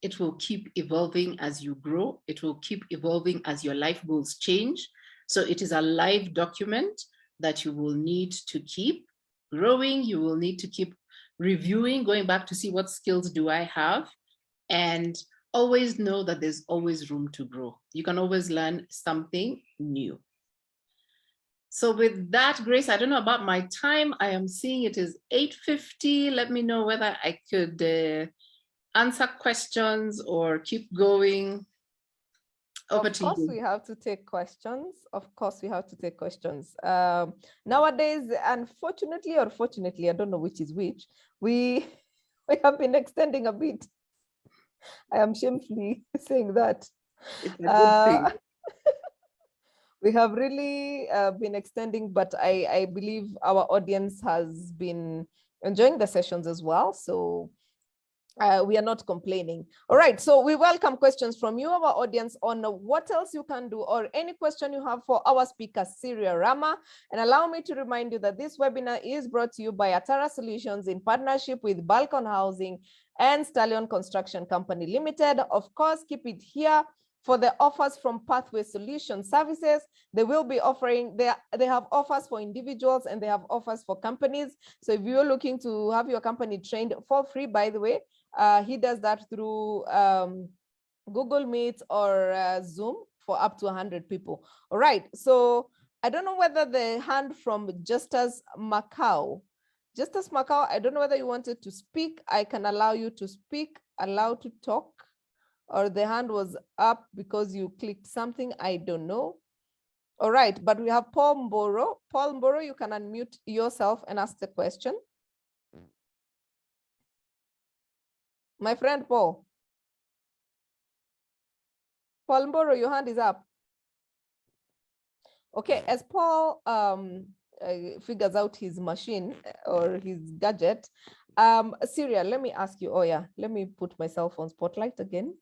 It will keep evolving as you grow. It will keep evolving as your life goals change. So it is a live document that you will need to keep growing. You will need to keep reviewing, going back to see what skills do I have, and always know that there's always room to grow. You can always learn something new. So with that, Grace, I don't know about my time. I am seeing it is 8:50. Let me know whether I could answer questions or keep going. Over to you. Of course, we have to take questions. Of course, we have to take questions. Nowadays, unfortunately or fortunately, I don't know which is which, we have been extending a bit. I am shamefully saying that. It's a good thing. We have really been extending, but I believe our audience has been enjoying the sessions as well. So we are not complaining. All right, so we welcome questions from you, our audience, on what else you can do, or any question you have for our speaker, Syria Rama. And allow me to remind you that this webinar is brought to you by Atara Solutions in partnership with Balcon Housing and Stallion Construction Company Limited. Of course, keep it here for the offers from Pathway Solution Services. They will be offering, they have offers for individuals and they have offers for companies. So if you're looking to have your company trained for free, by the way, he does that through Google Meet or Zoom for up to 100 people. All right, so I don't know whether the hand from Justus Macau, I don't know whether you wanted to speak. I can allow you to speak, allow to talk, or the hand was up because you clicked something, I don't know. All right, but we have Paul Mboro. Paul Mboro, you can unmute yourself and ask the question. My friend Paul. Paul Mboro, your hand is up. Okay, as Paul figures out his machine or his gadget, Syria, let me ask you, oh yeah, let me put myself on spotlight again.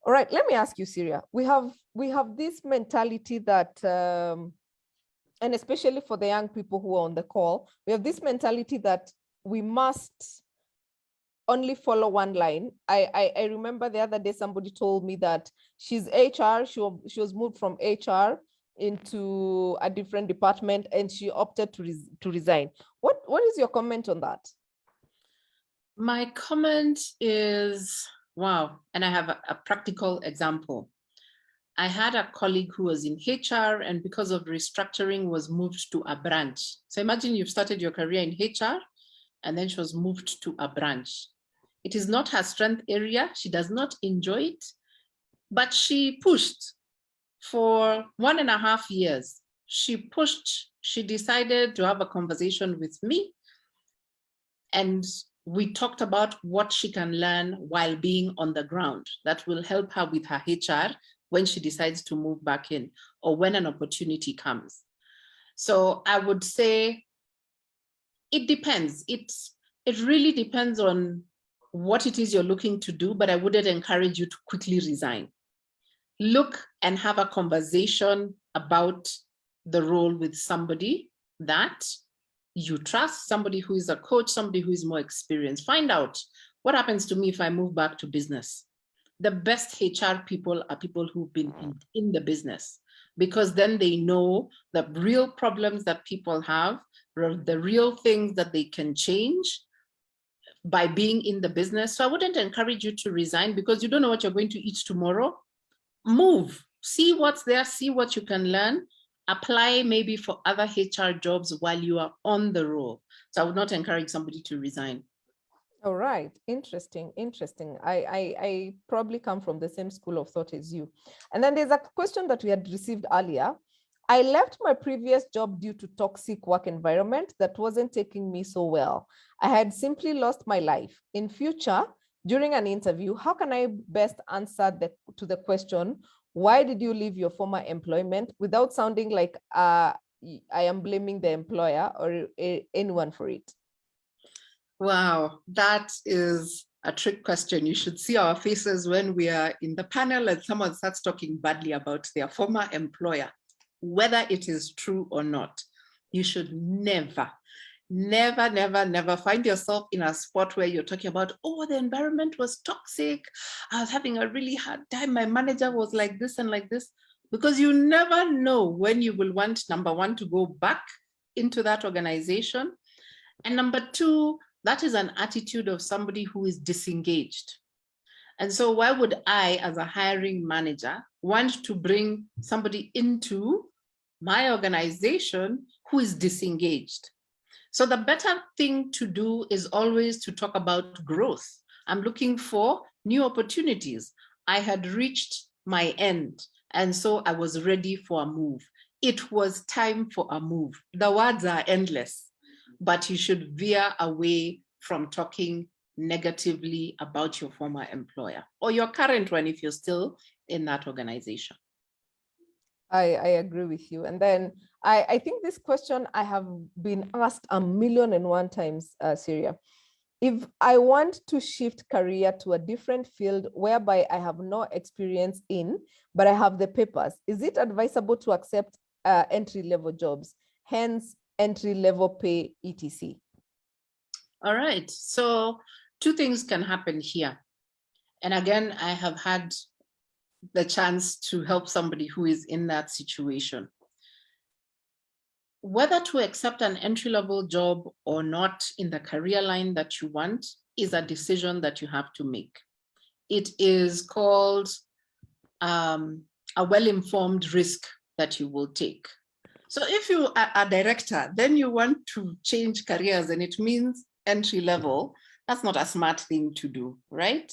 All right, let me ask you, Syria. We have this mentality that, and especially for the young people who are on the call, we have this mentality that we must only follow one line. I remember the other day somebody told me that she's HR, she was moved from HR into a different department and she opted to resign. What is your comment on that? My comment is, wow, and I have a practical example. I had a colleague who was in HR and because of restructuring was moved to a branch. So imagine you've started your career in HR and then she was moved to a branch. It is not her strength area. She does not enjoy it, but she pushed for 1.5 years. She pushed, she decided to have a conversation with me and we talked about what she can learn while being on the ground that will help her with her HR when she decides to move back in or when an opportunity comes. So I would say it depends. It really depends on what it is you're looking to do, but I wouldn't encourage you to quickly resign. Look and have a conversation about the role with somebody that you trust, somebody who is a coach, somebody who is more experienced. Find out what happens to me if I move back to business. The best HR people are people who've been in the business, because then they know the real problems that people have, the real things that they can change by being in the business. So I wouldn't encourage you to resign because you don't know what you're going to eat tomorrow. Move, see what's there, see what you can learn, apply maybe for other HR jobs while you are on the roll. So I would not encourage somebody to resign. All right, interesting. I probably come from the same school of thought as you. And then there's a question that we had received earlier. I left my previous job due to toxic work environment that wasn't taking me so well. I had simply lost my life. In future, during an interview, how can I best answer to the question, why did you leave your former employment, without sounding like I am blaming the employer or anyone for it? Wow, that is a trick question. You should see our faces when we are in the panel and someone starts talking badly about their former employer, whether it is true or not. You should never find yourself in a spot where you're talking about, oh, the environment was toxic. I was having a really hard time. My manager was like this and like this, because you never know when you will want, number one, to go back into that organization. And number two, that is an attitude of somebody who is disengaged. And so why would I, as a hiring manager, want to bring somebody into my organization who is disengaged? So the better thing to do is always to talk about growth. I'm looking for new opportunities. I had reached my end, and so I was ready for a move. It was time for a move. The words are endless, but you should veer away from talking negatively about your former employer or your current one if you're still in that organization. I agree with you. And then I think this question I have been asked 1,000,001 times, Syria. If I want to shift career to a different field whereby I have no experience in, but I have the papers, is it advisable to accept entry-level jobs, hence entry-level pay, etc.? All right, so two things can happen here. And again, I have had the chance to help somebody who is in that situation. Whether to accept an entry-level job or not in the career line that you want is a decision that you have to make. It is called a well-informed risk that you will take. So if you are a director, then you want to change careers and it means entry-level, that's not a smart thing to do, right?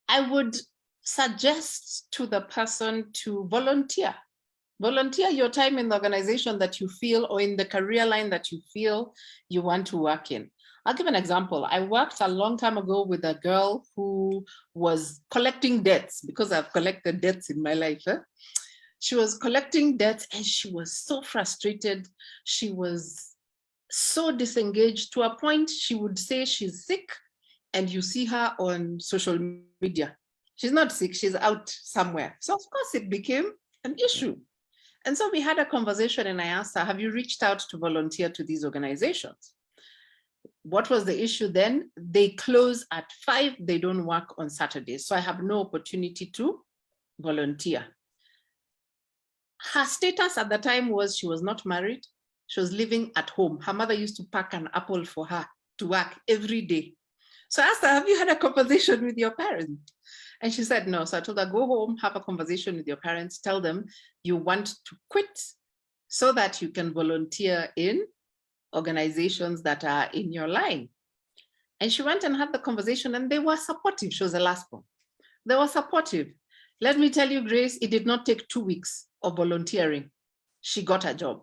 I would suggest to the person to volunteer. Volunteer your time in the organization that you feel, or in the career line that you feel you want to work in. I'll give an example. I worked a long time ago with a girl who was collecting debts, because I've collected debts in my life. She was collecting debts and she was so frustrated. She was so disengaged to a point she would say she's sick and you see her on social media. She's not sick, she's out somewhere. So of course it became an issue. And so we had a conversation and I asked her, have you reached out to volunteer to these organizations? What was the issue then? They close at 5, they don't work on Saturdays. So I have no opportunity to volunteer. Her status at the time was she was not married. She was living at home. Her mother used to pack an apple for her to work every day. So I asked her, have you had a conversation with your parents? And she said no. So I told her, go home, have a conversation with your parents, tell them you want to quit so that you can volunteer in organizations that are in your line. And she went and had the conversation and they were supportive. She was a LASPO. They were supportive. Let me tell you, Grace, it did not take 2 weeks of volunteering. She got a job.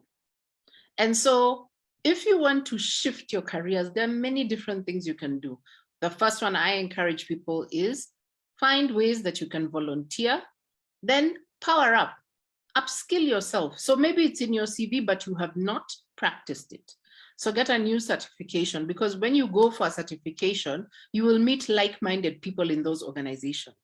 And so if you want to shift your careers, there are many different things you can do. The first one I encourage people is find ways that you can volunteer, then power up, upskill yourself. So maybe it's in your CV, but you have not practiced it. So get a new certification, because when you go for a certification, you will meet like-minded people in those organizations.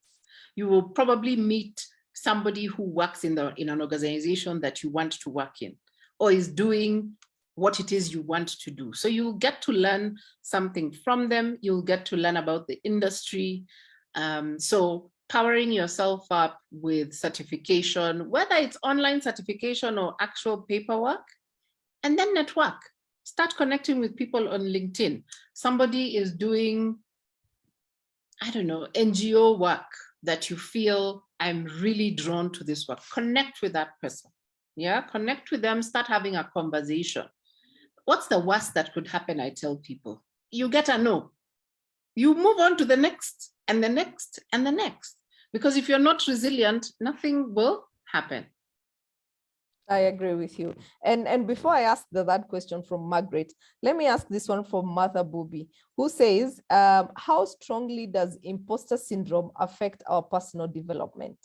You will probably meet somebody who works in an organization that you want to work in, or is doing what it is you want to do. So you'll get to learn something from them. You'll get to learn about the industry. So powering yourself up with certification, whether it's online certification or actual paperwork, and then network. Start connecting with people on LinkedIn. Somebody is doing, I don't know, NGO work that you feel, I'm really drawn to this work. Connect with that person. Yeah, connect with them, start having a conversation. What's the worst that could happen? I tell people, you get a no. You move on to the next and the next and the next. Because if you're not resilient, nothing will happen. I agree with you. And before I ask that question from Margaret, let me ask this one from Martha Booby, who says, how strongly does imposter syndrome affect our personal development?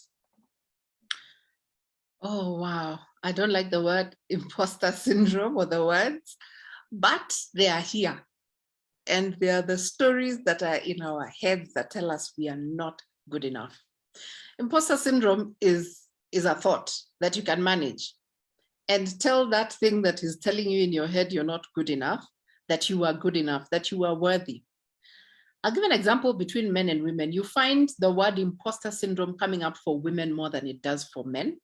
Oh, wow. I don't like the word imposter syndrome or the words, but they are here. And they are the stories that are in our heads that tell us we are not good enough. Imposter syndrome is a thought that you can manage. And tell that thing that is telling you in your head you're not good enough, that you are good enough, that you are worthy. I'll give an example between men and women. You find the word imposter syndrome coming up for women more than it does for men.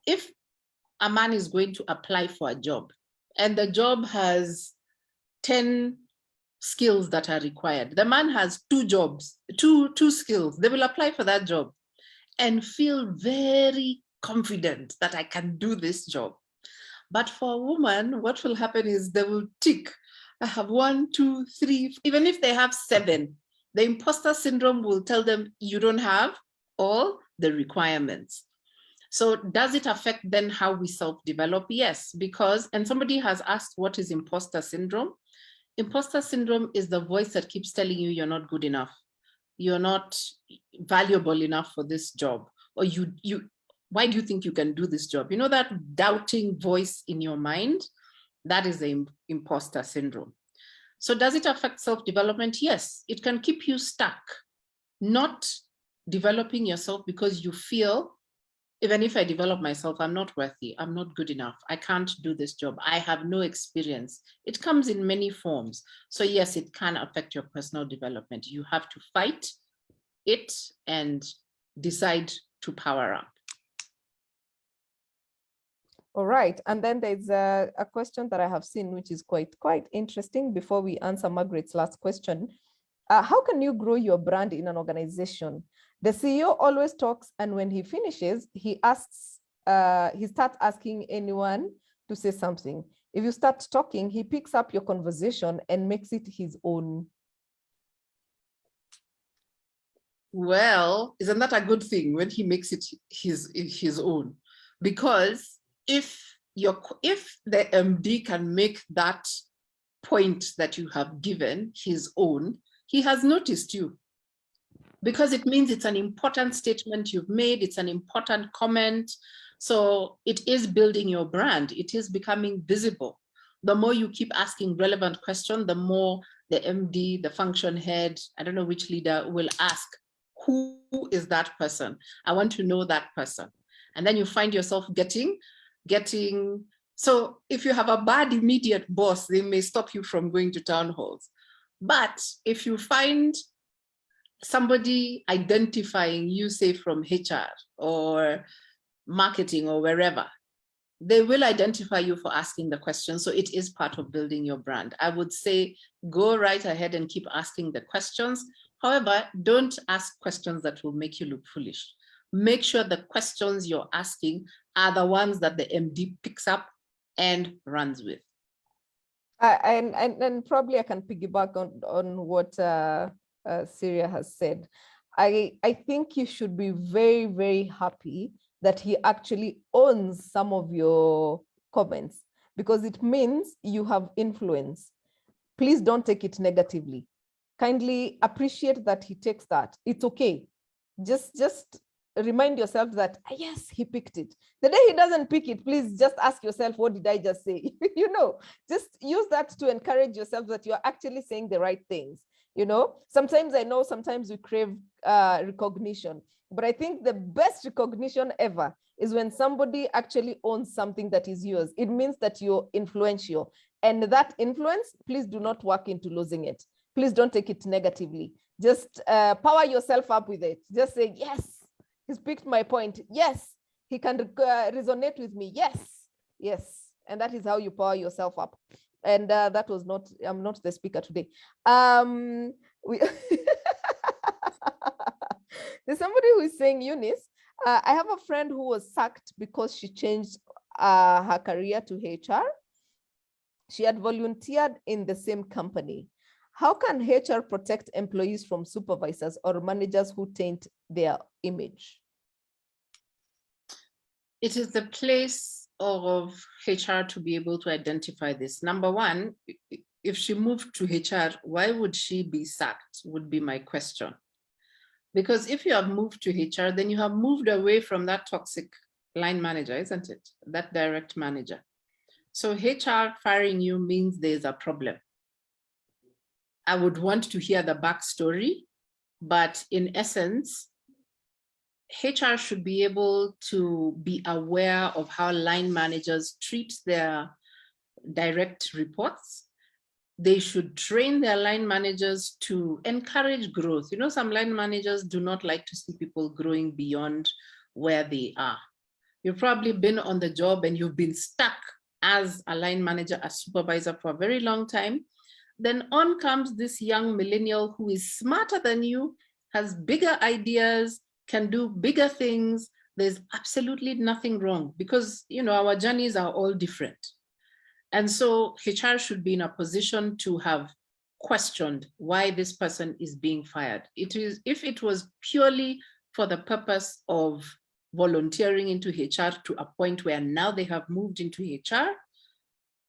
If a man is going to apply for a job and the job has 10 skills that are required, the man has 2 jobs, two skills, they will apply for that job and feel very confident that I can do this job. But for a woman, what will happen is they will tick. I have 1, 2, 3, even if they have 7, the imposter syndrome will tell them you don't have all the requirements. So does it affect then how we self-develop? Yes, because, and somebody has asked, what is imposter syndrome? Imposter syndrome is the voice that keeps telling you you're not good enough. You're not valuable enough for this job. Or why do you think you can do this job? You know that doubting voice in your mind? That is the imposter syndrome. So does it affect self-development? Yes, it can keep you stuck, not developing yourself because you feel, even if I develop myself, I'm not worthy, I'm not good enough, I can't do this job, I have no experience. It comes in many forms. So yes, it can affect your personal development. You have to fight it and decide to power up. All right, and then there's a question that I have seen, which is quite interesting before we answer Margaret's last question. How can you grow your brand in an organization? The CEO always talks, and when he finishes, he starts asking anyone to say something. If you start talking, he picks up your conversation and makes it his own. Well, isn't that a good thing when he makes it his own? Because if the MD can make that point that you have given his own, he has noticed you, because it means it's an important statement you've made, it's an important comment. So it is building your brand, it is becoming visible. The more you keep asking relevant questions, the more the MD, the function head, I don't know which leader, will ask, who is that person? I want to know that person. And then you find yourself getting So if you have a bad immediate boss, they may stop you from going to town halls. But if you find somebody identifying you, say from HR or marketing or wherever, they will identify you for asking the question. So it is part of building your brand. I would say go right ahead and keep asking the questions. However, don't ask questions that will make you look foolish. Make sure the questions you're asking are the ones that the MD picks up and runs with. And probably I can piggyback on what Syria has said. I think you should be very, very happy that he actually owns some of your comments, because it means you have influence. Please don't take it negatively. Kindly appreciate that he takes that. It's okay. Just remind yourself that, yes, he picked it. The day he doesn't pick it, please just ask yourself, what did I just say? Just use that to encourage yourself that you're actually saying the right things. Sometimes I know sometimes we crave recognition, but I think the best recognition ever is when somebody actually owns something that is yours. It means that you're influential, and that influence, please do not work into losing it. Please don't take it negatively. Just power yourself up with it. Just say, yes, he's picked my point. Yes, he can resonate with me. Yes, yes. And that is how you power yourself up. And that was not, I'm not the speaker today. There's somebody who is saying, Eunice, I have a friend who was sacked because she changed her career to HR. She had volunteered in the same company. How can HR protect employees from supervisors or managers who taint their image? It is the place of HR to be able to identify this. Number one, if she moved to HR, why would she be sacked, would be my question. Because if you have moved to HR, then you have moved away from that toxic line manager, isn't it? That direct manager. So HR firing you means there's a problem. I would want to hear the backstory, but in essence, HR should be able to be aware of how line managers treat their direct reports. They should train their line managers to encourage growth. Some line managers do not like to see people growing beyond where they are. You've probably been on the job and you've been stuck as a line manager, a supervisor for a very long time. Then on comes this young millennial who is smarter than you, has bigger ideas, can do bigger things. There's absolutely nothing wrong because, our journeys are all different. And so HR should be in a position to have questioned why this person is being fired. If it was purely for the purpose of volunteering into HR to a point where now they have moved into HR,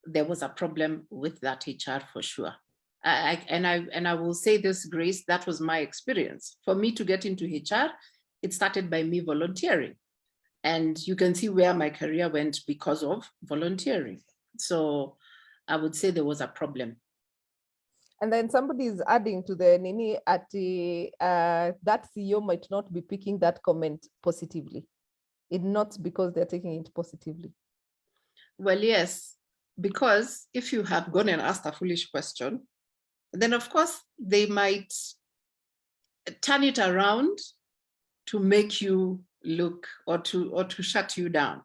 there was a problem with that HR for sure. I will say this, Grace, that was my experience. For me to get into HR, it started by me volunteering. And you can see where my career went because of volunteering. So I would say there was a problem. And then somebody is adding to the Nini at that CEO might not be picking that comment positively. It's not because they're taking it positively. Well, yes, because if you have gone and asked a foolish question, then of course they might turn it around to make you look or to shut you down.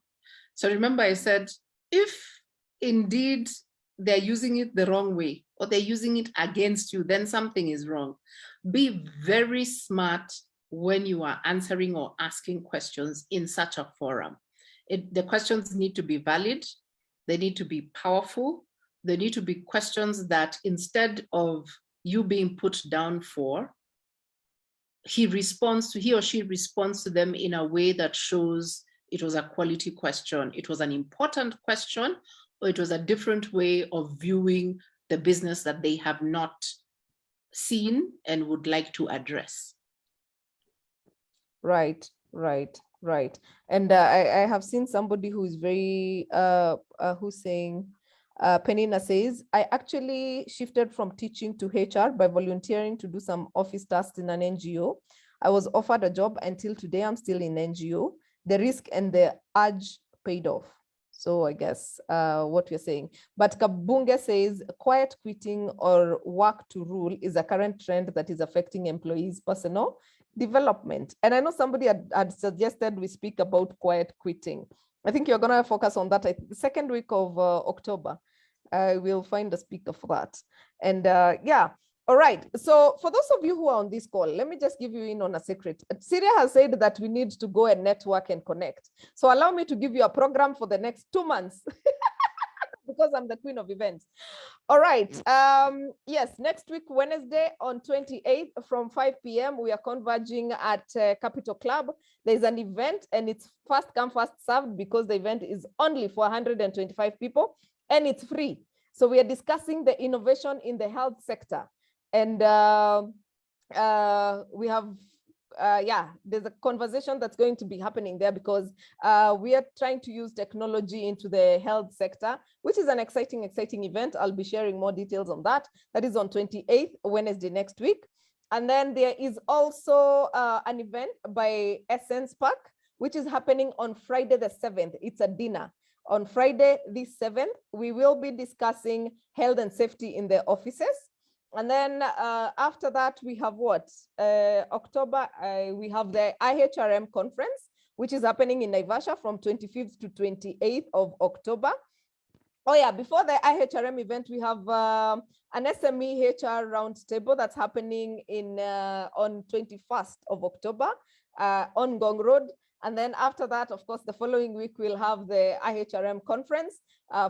So remember I said, if indeed they're using it the wrong way or they're using it against you, then something is wrong. Be very smart when you are answering or asking questions in such a forum. The questions need to be valid. They need to be powerful. They need to be questions that instead of you being put down for, he or she responds to them in a way that shows it was a quality question, it was an important question, or it was a different way of viewing the business that they have not seen and would like to address. Right. And I have seen somebody who is very, who's saying, Penina says, I actually shifted from teaching to HR by volunteering to do some office tasks in an NGO. I was offered a job until today, I'm still in NGO. The risk and the urge paid off. So I guess what we're saying. But Kabunge says quiet quitting or work to rule is a current trend that is affecting employees' personal development. And I know somebody had suggested we speak about quiet quitting. I think you're going to focus on that the second week of October. I will find a speaker for that. And yeah, all right. So for those of you who are on this call, let me just give you in on a secret. Syria has said that we need to go and network and connect. So allow me to give you a program for the next 2 months because I'm the queen of events. All right. Yes, next week, Wednesday on 28th from 5 p.m., we are converging at Capital Club. There's an event and it's first come, first served because the event is only for 125 people and it's free. So we are discussing the innovation in the health sector. And we have, yeah, there's a conversation that's going to be happening there because we are trying to use technology into the health sector, which is an exciting event. I'll be sharing more details on that. That is on 28th, Wednesday next week. And then there is also an event by Essence Park, which is happening on Friday the 7th. It's a dinner. On Friday the 7th, we will be discussing health and safety in the offices. And then after that, we have what? October, we have the IHRM conference, which is happening in Naivasha from 25th to 28th of October. Oh yeah, before the IHRM event, we have an SME HR roundtable that's happening in on 21st of October on Gong Road. And then after that, of course, the following week, we'll have the IHRM conference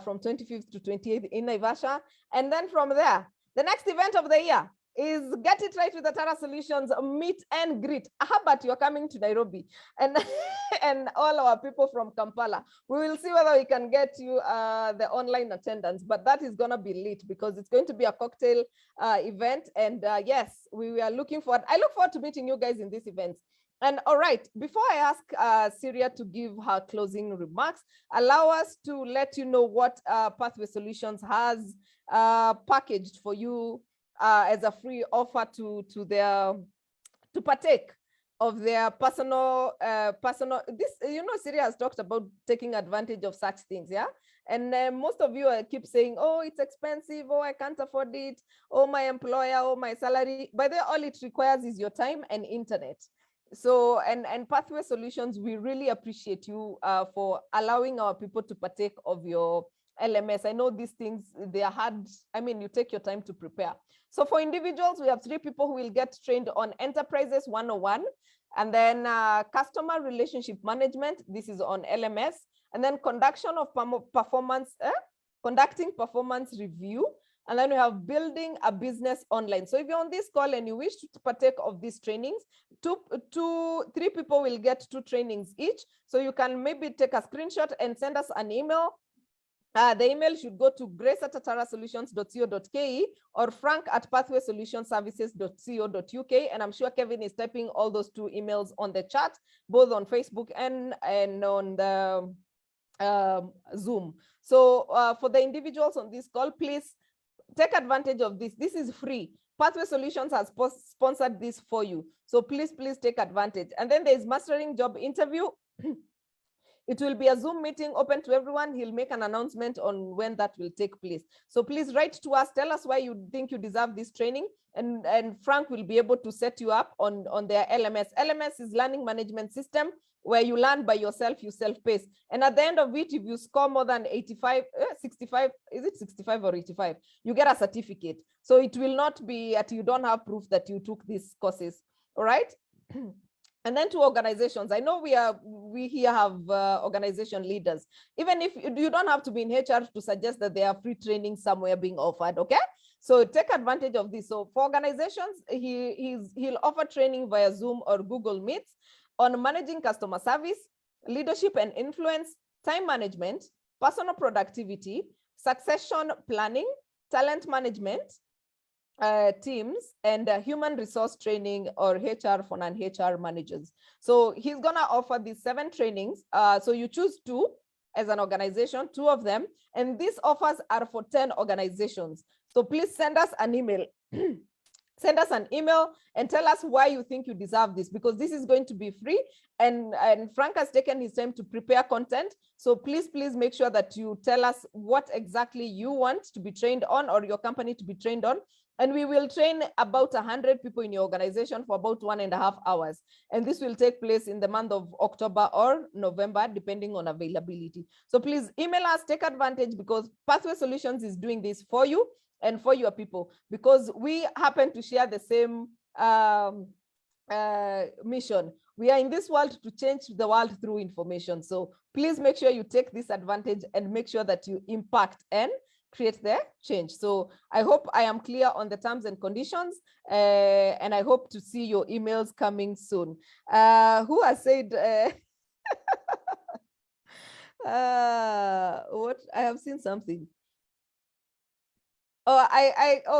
from 25th to 28th in Naivasha. And then from there, the next event of the year is Get It Right with Atara Solutions Meet and Greet. How about you're coming to Nairobi and, and all our people from Kampala. We will see whether we can get you the online attendance, but that is going to be lit because it's going to be a cocktail event. And yes, we are looking forward. I look forward to meeting you guys in these events. And all right, before I ask Syria to give her closing remarks, allow us to let you know what Pathway Solutions has packaged for you as a free offer to partake of their personal this, you know, Syria has talked about taking advantage of such things, yeah. And most of you keep saying, oh, it's expensive, oh, I can't afford it, oh, my employer, oh, my salary. By the way, all it requires is your time and internet. So, and Pathway Solutions, we really appreciate you for allowing our people to partake of your LMS. I know these things, they are hard. I mean, you take your time to prepare. So for individuals, we have 3 people who will get trained on Enterprises 101, and then Customer Relationship Management. This is on LMS, and then conducting performance review. And then we have Building a Business Online. So if you're on this call and you wish to partake of these trainings, 3 people will get 2 trainings each. So you can maybe take a screenshot and send us an email. The email should go to grace@atarasolutions.co.ke or frank@pathwaysolutionsservices.co.uk. And I'm sure Kevin is typing all those 2 emails on the chat, both on Facebook and on the Zoom. So for the individuals on this call, please take advantage of this. This is free. Pathway Solutions has sponsored this for you. So please take advantage. And then there's Mastering Job Interview. It will be a Zoom meeting open to everyone. He'll make an announcement on when that will take place. So please write to us. Tell us why you think you deserve this training. And Frank will be able to set you up on their LMS. LMS is Learning Management System, where you learn by yourself, you self-pace. And at the end of it, if you score more than 65, is it 65 or 85? You get a certificate. So it will not be that you don't have proof that you took these courses, all right? And then to organizations, I know we here have organization leaders. Even if you don't have to be in HR to suggest that there are free training somewhere being offered, okay? So take advantage of this. So for organizations, he'll offer training via Zoom or Google Meets on managing customer service, leadership and influence, time management, personal productivity, succession planning, talent management, teams, and human resource training or HR for non-HR managers. So he's gonna offer these 7 trainings. So you choose 2 as an organization, 2 of them, and these offers are for 10 organizations. So please send us an email Send us an email and tell us why you think you deserve this, because this is going to be free. And Frank has taken his time to prepare content. So please make sure that you tell us what exactly you want to be trained on, or your company to be trained on. And we will train about 100 people in your organization for about 1.5 hours. And this will take place in the month of October or November, depending on availability. So please email us, take advantage, because Pathway Solutions is doing this for you and for your people, because we happen to share the same mission. We are in this world to change the world through information. So please make sure you take this advantage and make sure that you impact and create the change. So I hope I am clear on the terms and conditions, and I hope to see your emails coming soon. Who has said, what? I have seen something. Oh,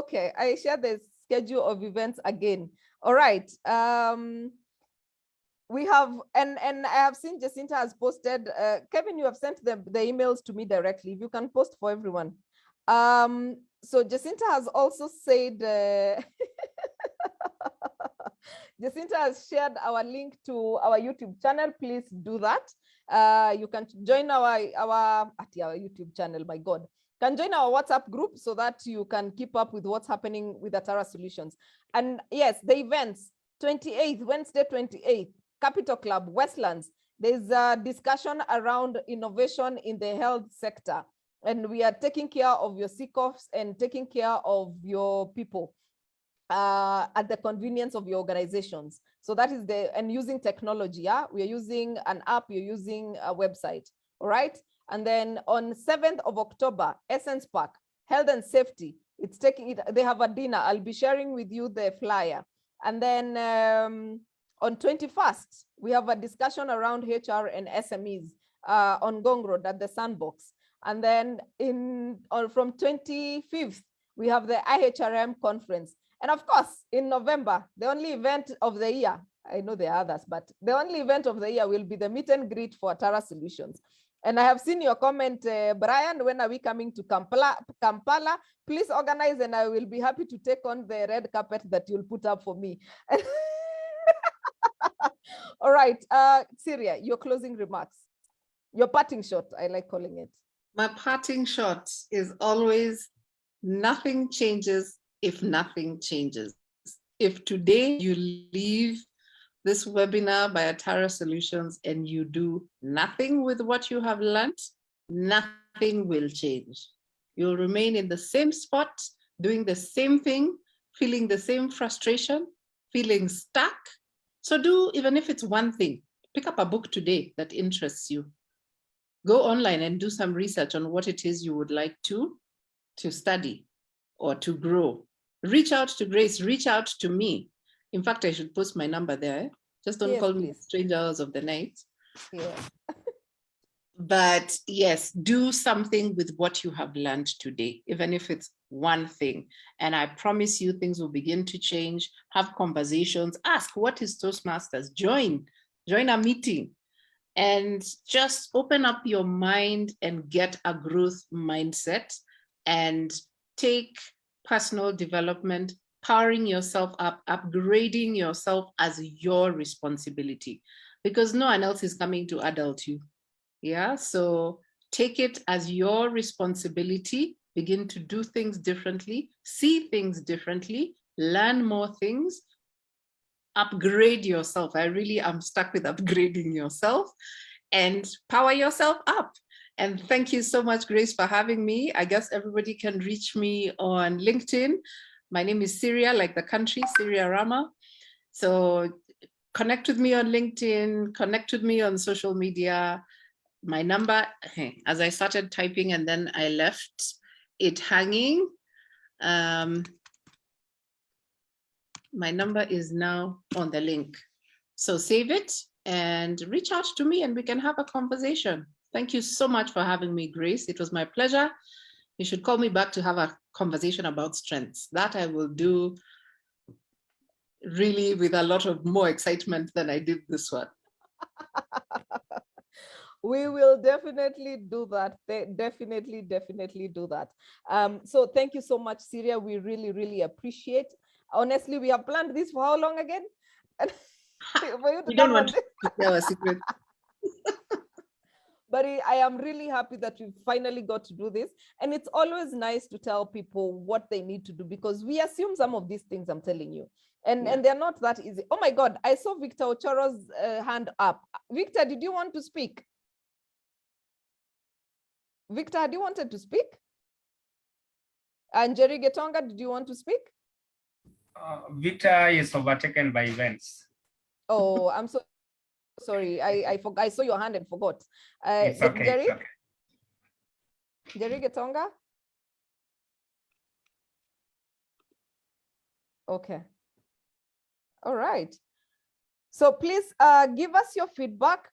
okay, I share the schedule of events again. All right. We have, and I have seen Jacinta has posted, Kevin, you have sent the emails to me directly. If you can post for everyone. So Jacinta has also said, Jacinta has shared our link to our YouTube channel. Please do that. You can join our YouTube channel, my God. Can join our WhatsApp group so that you can keep up with what's happening with Atara Solutions. And yes, the events, 28th, Wednesday 28th, Capital Club, Westlands. There's a discussion around innovation in the health sector. And we are taking care of your CCOFs and taking care of your people at the convenience of your organizations. So that is and using technology, yeah? We are using an app, you're using a website, all right? And then on 7th of October, Essence Park, Health and Safety, they have a dinner. I'll be sharing with you the flyer. And then on 21st, we have a discussion around HR and SMEs on Gong Road at the Sandbox. And then from 25th, we have the IHRM conference. And of course, in November, the only event of the year, I know there are others, but the only event of the year will be the meet and greet for Atara Solutions. And I have seen your comment, Brian, when are we coming to Kampala? Please organize and I will be happy to take on the red carpet that you'll put up for me. All right, Syria, your closing remarks, your parting shot, I like calling it. My parting shot is always, nothing changes if nothing changes. If today you leave this webinar by Atara Solutions and you do nothing with what you have learned, nothing will change. You'll remain in the same spot, doing the same thing, feeling the same frustration, feeling stuck. So do, even if it's one thing, pick up a book today that interests you. Go online and do some research on what it is you would like to study or to grow. Reach out to Grace, reach out to me. In fact, I should post my number there. Just don't call me strange hours of the night. Yeah. But yes, do something with what you have learned today, even if it's one thing. And I promise you things will begin to change. Have conversations, ask what is Toastmasters, join a meeting. And just open up your mind and get a growth mindset and take personal development, powering yourself up, upgrading yourself as your responsibility, because no one else is coming to adult you. Yeah, so take it as your responsibility, begin to do things differently, see things differently, learn more things, upgrade yourself. I really am stuck with upgrading yourself and power yourself up. And thank you so much, Grace, for having me. I guess everybody can reach me on LinkedIn. My name is Syria, like the country, Syria Rama. So connect with me on LinkedIn, connect with me on social media. My number, as I started typing and then I left it hanging. My number is now on the link. So save it and reach out to me and we can have a conversation. Thank you so much for having me, Grace. It was my pleasure. You should call me back to have a conversation about strengths. That I will do really with a lot of more excitement than I did this one. We will definitely do that. Definitely do that. So thank you so much, Syria. We really, really appreciate. Honestly, we have planned this for how long again? And for you to We don't come on want to tell a secret. But I am really happy that we finally got to do this. And it's always nice to tell people what they need to do, because we assume some of these things, I'm telling you. And they're not that easy. Oh my God, I saw Victor Ochoro's hand up. Victor, did you want to speak? Victor, had you wanted to speak? And Jerry Getonga, did you want to speak? Victor is overtaken by events. Oh, I'm so sorry. I forgot. I saw your hand and forgot. It's okay. Jerry? It's okay. Jerry Getonga? Okay. All right. So please give us your feedback,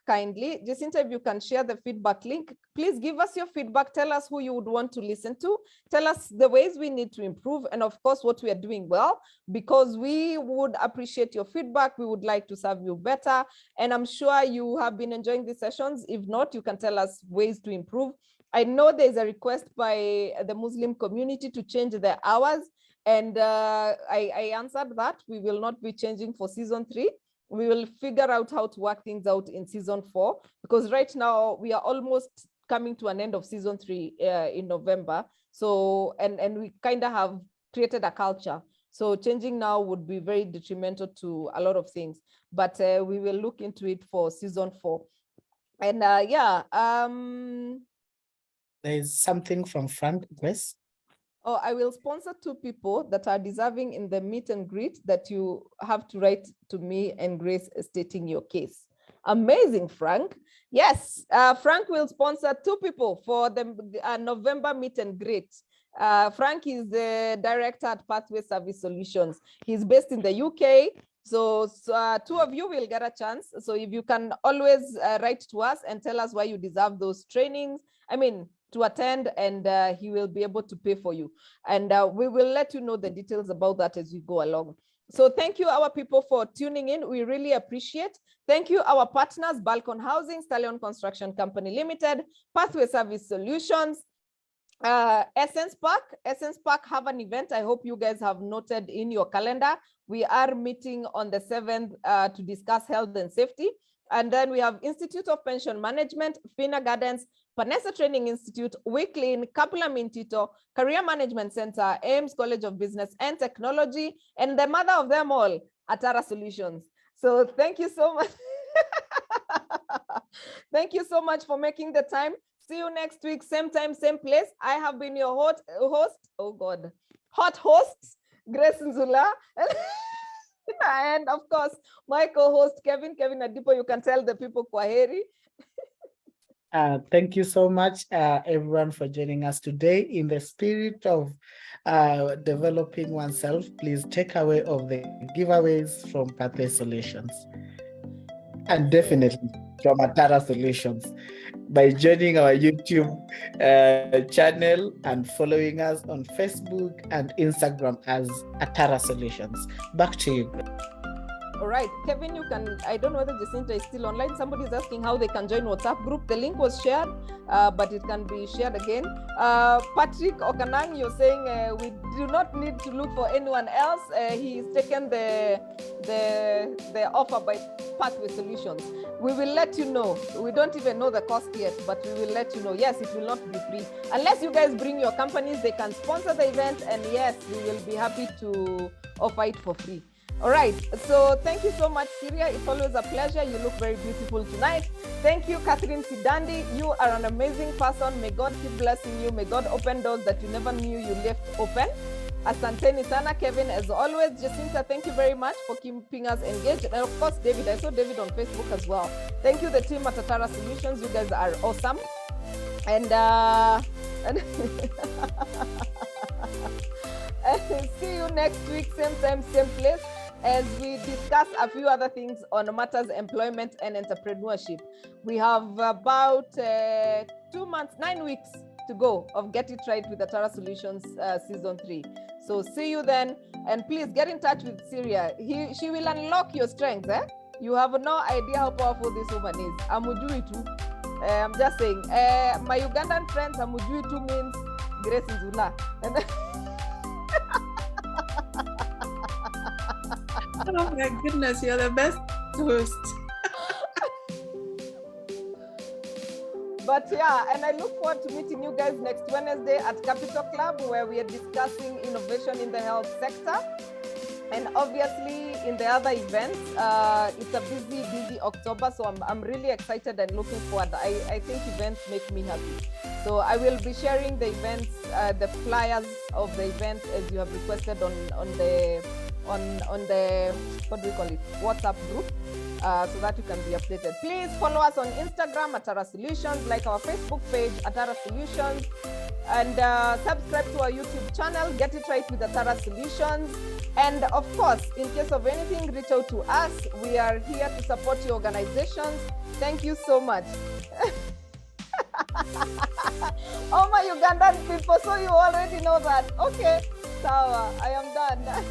kindly. Jacinta, if you can share the feedback link, please give us your feedback. Tell us who you would want to listen to. Tell us the ways we need to improve, and of course, what we are doing well, because we would appreciate your feedback. We would like to serve you better. And I'm sure you have been enjoying these sessions. If not, you can tell us ways to improve. I know there's a request by the Muslim community to change the hours. And I answered that. We will not be changing for season 3. We will figure out how to work things out in season 4, because right now we are almost coming to an end of season 3 in November. So, and we kind of have created a culture. So changing now would be very detrimental to a lot of things, but we will look into it for season 4. And There's something from Frank, Grace. Oh, I will sponsor 2 people that are deserving in the meet and greet that you have to write to me and Grace stating your case. Amazing, Frank. Yes, Frank will sponsor 2 people for the November meet and greet. Frank is the director at Pathway Service Solutions. He's based in the UK. So 2 of you will get a chance. So if you can always write to us and tell us why you deserve those trainings, to attend, and he will be able to pay for you. And we will let you know the details about that as we go along. So thank you, our people, for tuning in. We really appreciate. Thank you, our partners, Balcon Housing, Stallion Construction Company Limited, Pathway Service Solutions, Essence Park. Essence Park have an event. I hope you guys have noted in your calendar. We are meeting on the 7th to discuss health and safety. And then we have Institute of Pension Management, Fina Gardens, Panessa Training Institute, Wicklin, Kapula Mintito, Career Management Center, Ames College of Business and Technology, and the mother of them all, Atara Solutions. So thank you so much. Thank you so much for making the time. See you next week, same time, same place. I have been your hot host, Grace Nzula. And of course, my co-host, Kevin Adipo. You can tell the people kwaheri. Thank you so much, everyone, for joining us today. In the spirit of developing oneself, please take away of the giveaways from Pathway Solutions, and definitely from Atara Solutions, by joining our YouTube channel and following us on Facebook and Instagram as Atara Solutions. Back to you. All right, Kevin, you can, I don't know whether Jacinta is still online. Somebody is asking how they can join WhatsApp group. The link was shared, but it can be shared again. Patrick Okanang, you're saying we do not need to look for anyone else. He's taken the offer by Pathway Solutions. We will let you know. We don't even know the cost yet, but we will let you know. Yes, it will not be free. Unless you guys bring your companies, they can sponsor the event. And yes, we will be happy to offer it for free. All right, so thank you so much, Syria. It's always a pleasure. You look very beautiful tonight. Thank you, Catherine Sidandi. You are an amazing person. May God keep blessing you. May God open doors that you never knew you left open. Asanteni sana, Kevin, as always. Jacinta, thank you very much for keeping us engaged. And of course, David, I saw David on Facebook as well. Thank you, the team at Atara Solutions. You guys are awesome. And see you next week, same time, same place, as we discuss a few other things on matters employment and entrepreneurship. We have about 2 months, 9 weeks to go of Get It Right with Atara Solutions season 3. So see you then, and please get in touch with Syria. She will unlock your strengths. You have no idea how powerful this woman is. Amujui too. I'm just saying. My Ugandan friends, Amujui too means Grace Nzula. Oh my goodness, you're the best host. But yeah, and I look forward to meeting you guys next Wednesday at Capital Club, where we are discussing innovation in the health sector. And obviously in the other events, it's a busy October. So I'm really excited and looking forward. I think events make me happy. So I will be sharing the events, the flyers of the event as you have requested on the what do we call it, WhatsApp group, so that you can be updated. Please follow us on Instagram at Atara Solutions, like our Facebook page Atara Solutions, and subscribe to our YouTube channel, Get It Right with Atara Solutions. And of course, in case of anything, reach out to us. We are here to support your organizations. Thank you so much. Oh, my Ugandan people, so you already know that. Okay, Sawa, I am done.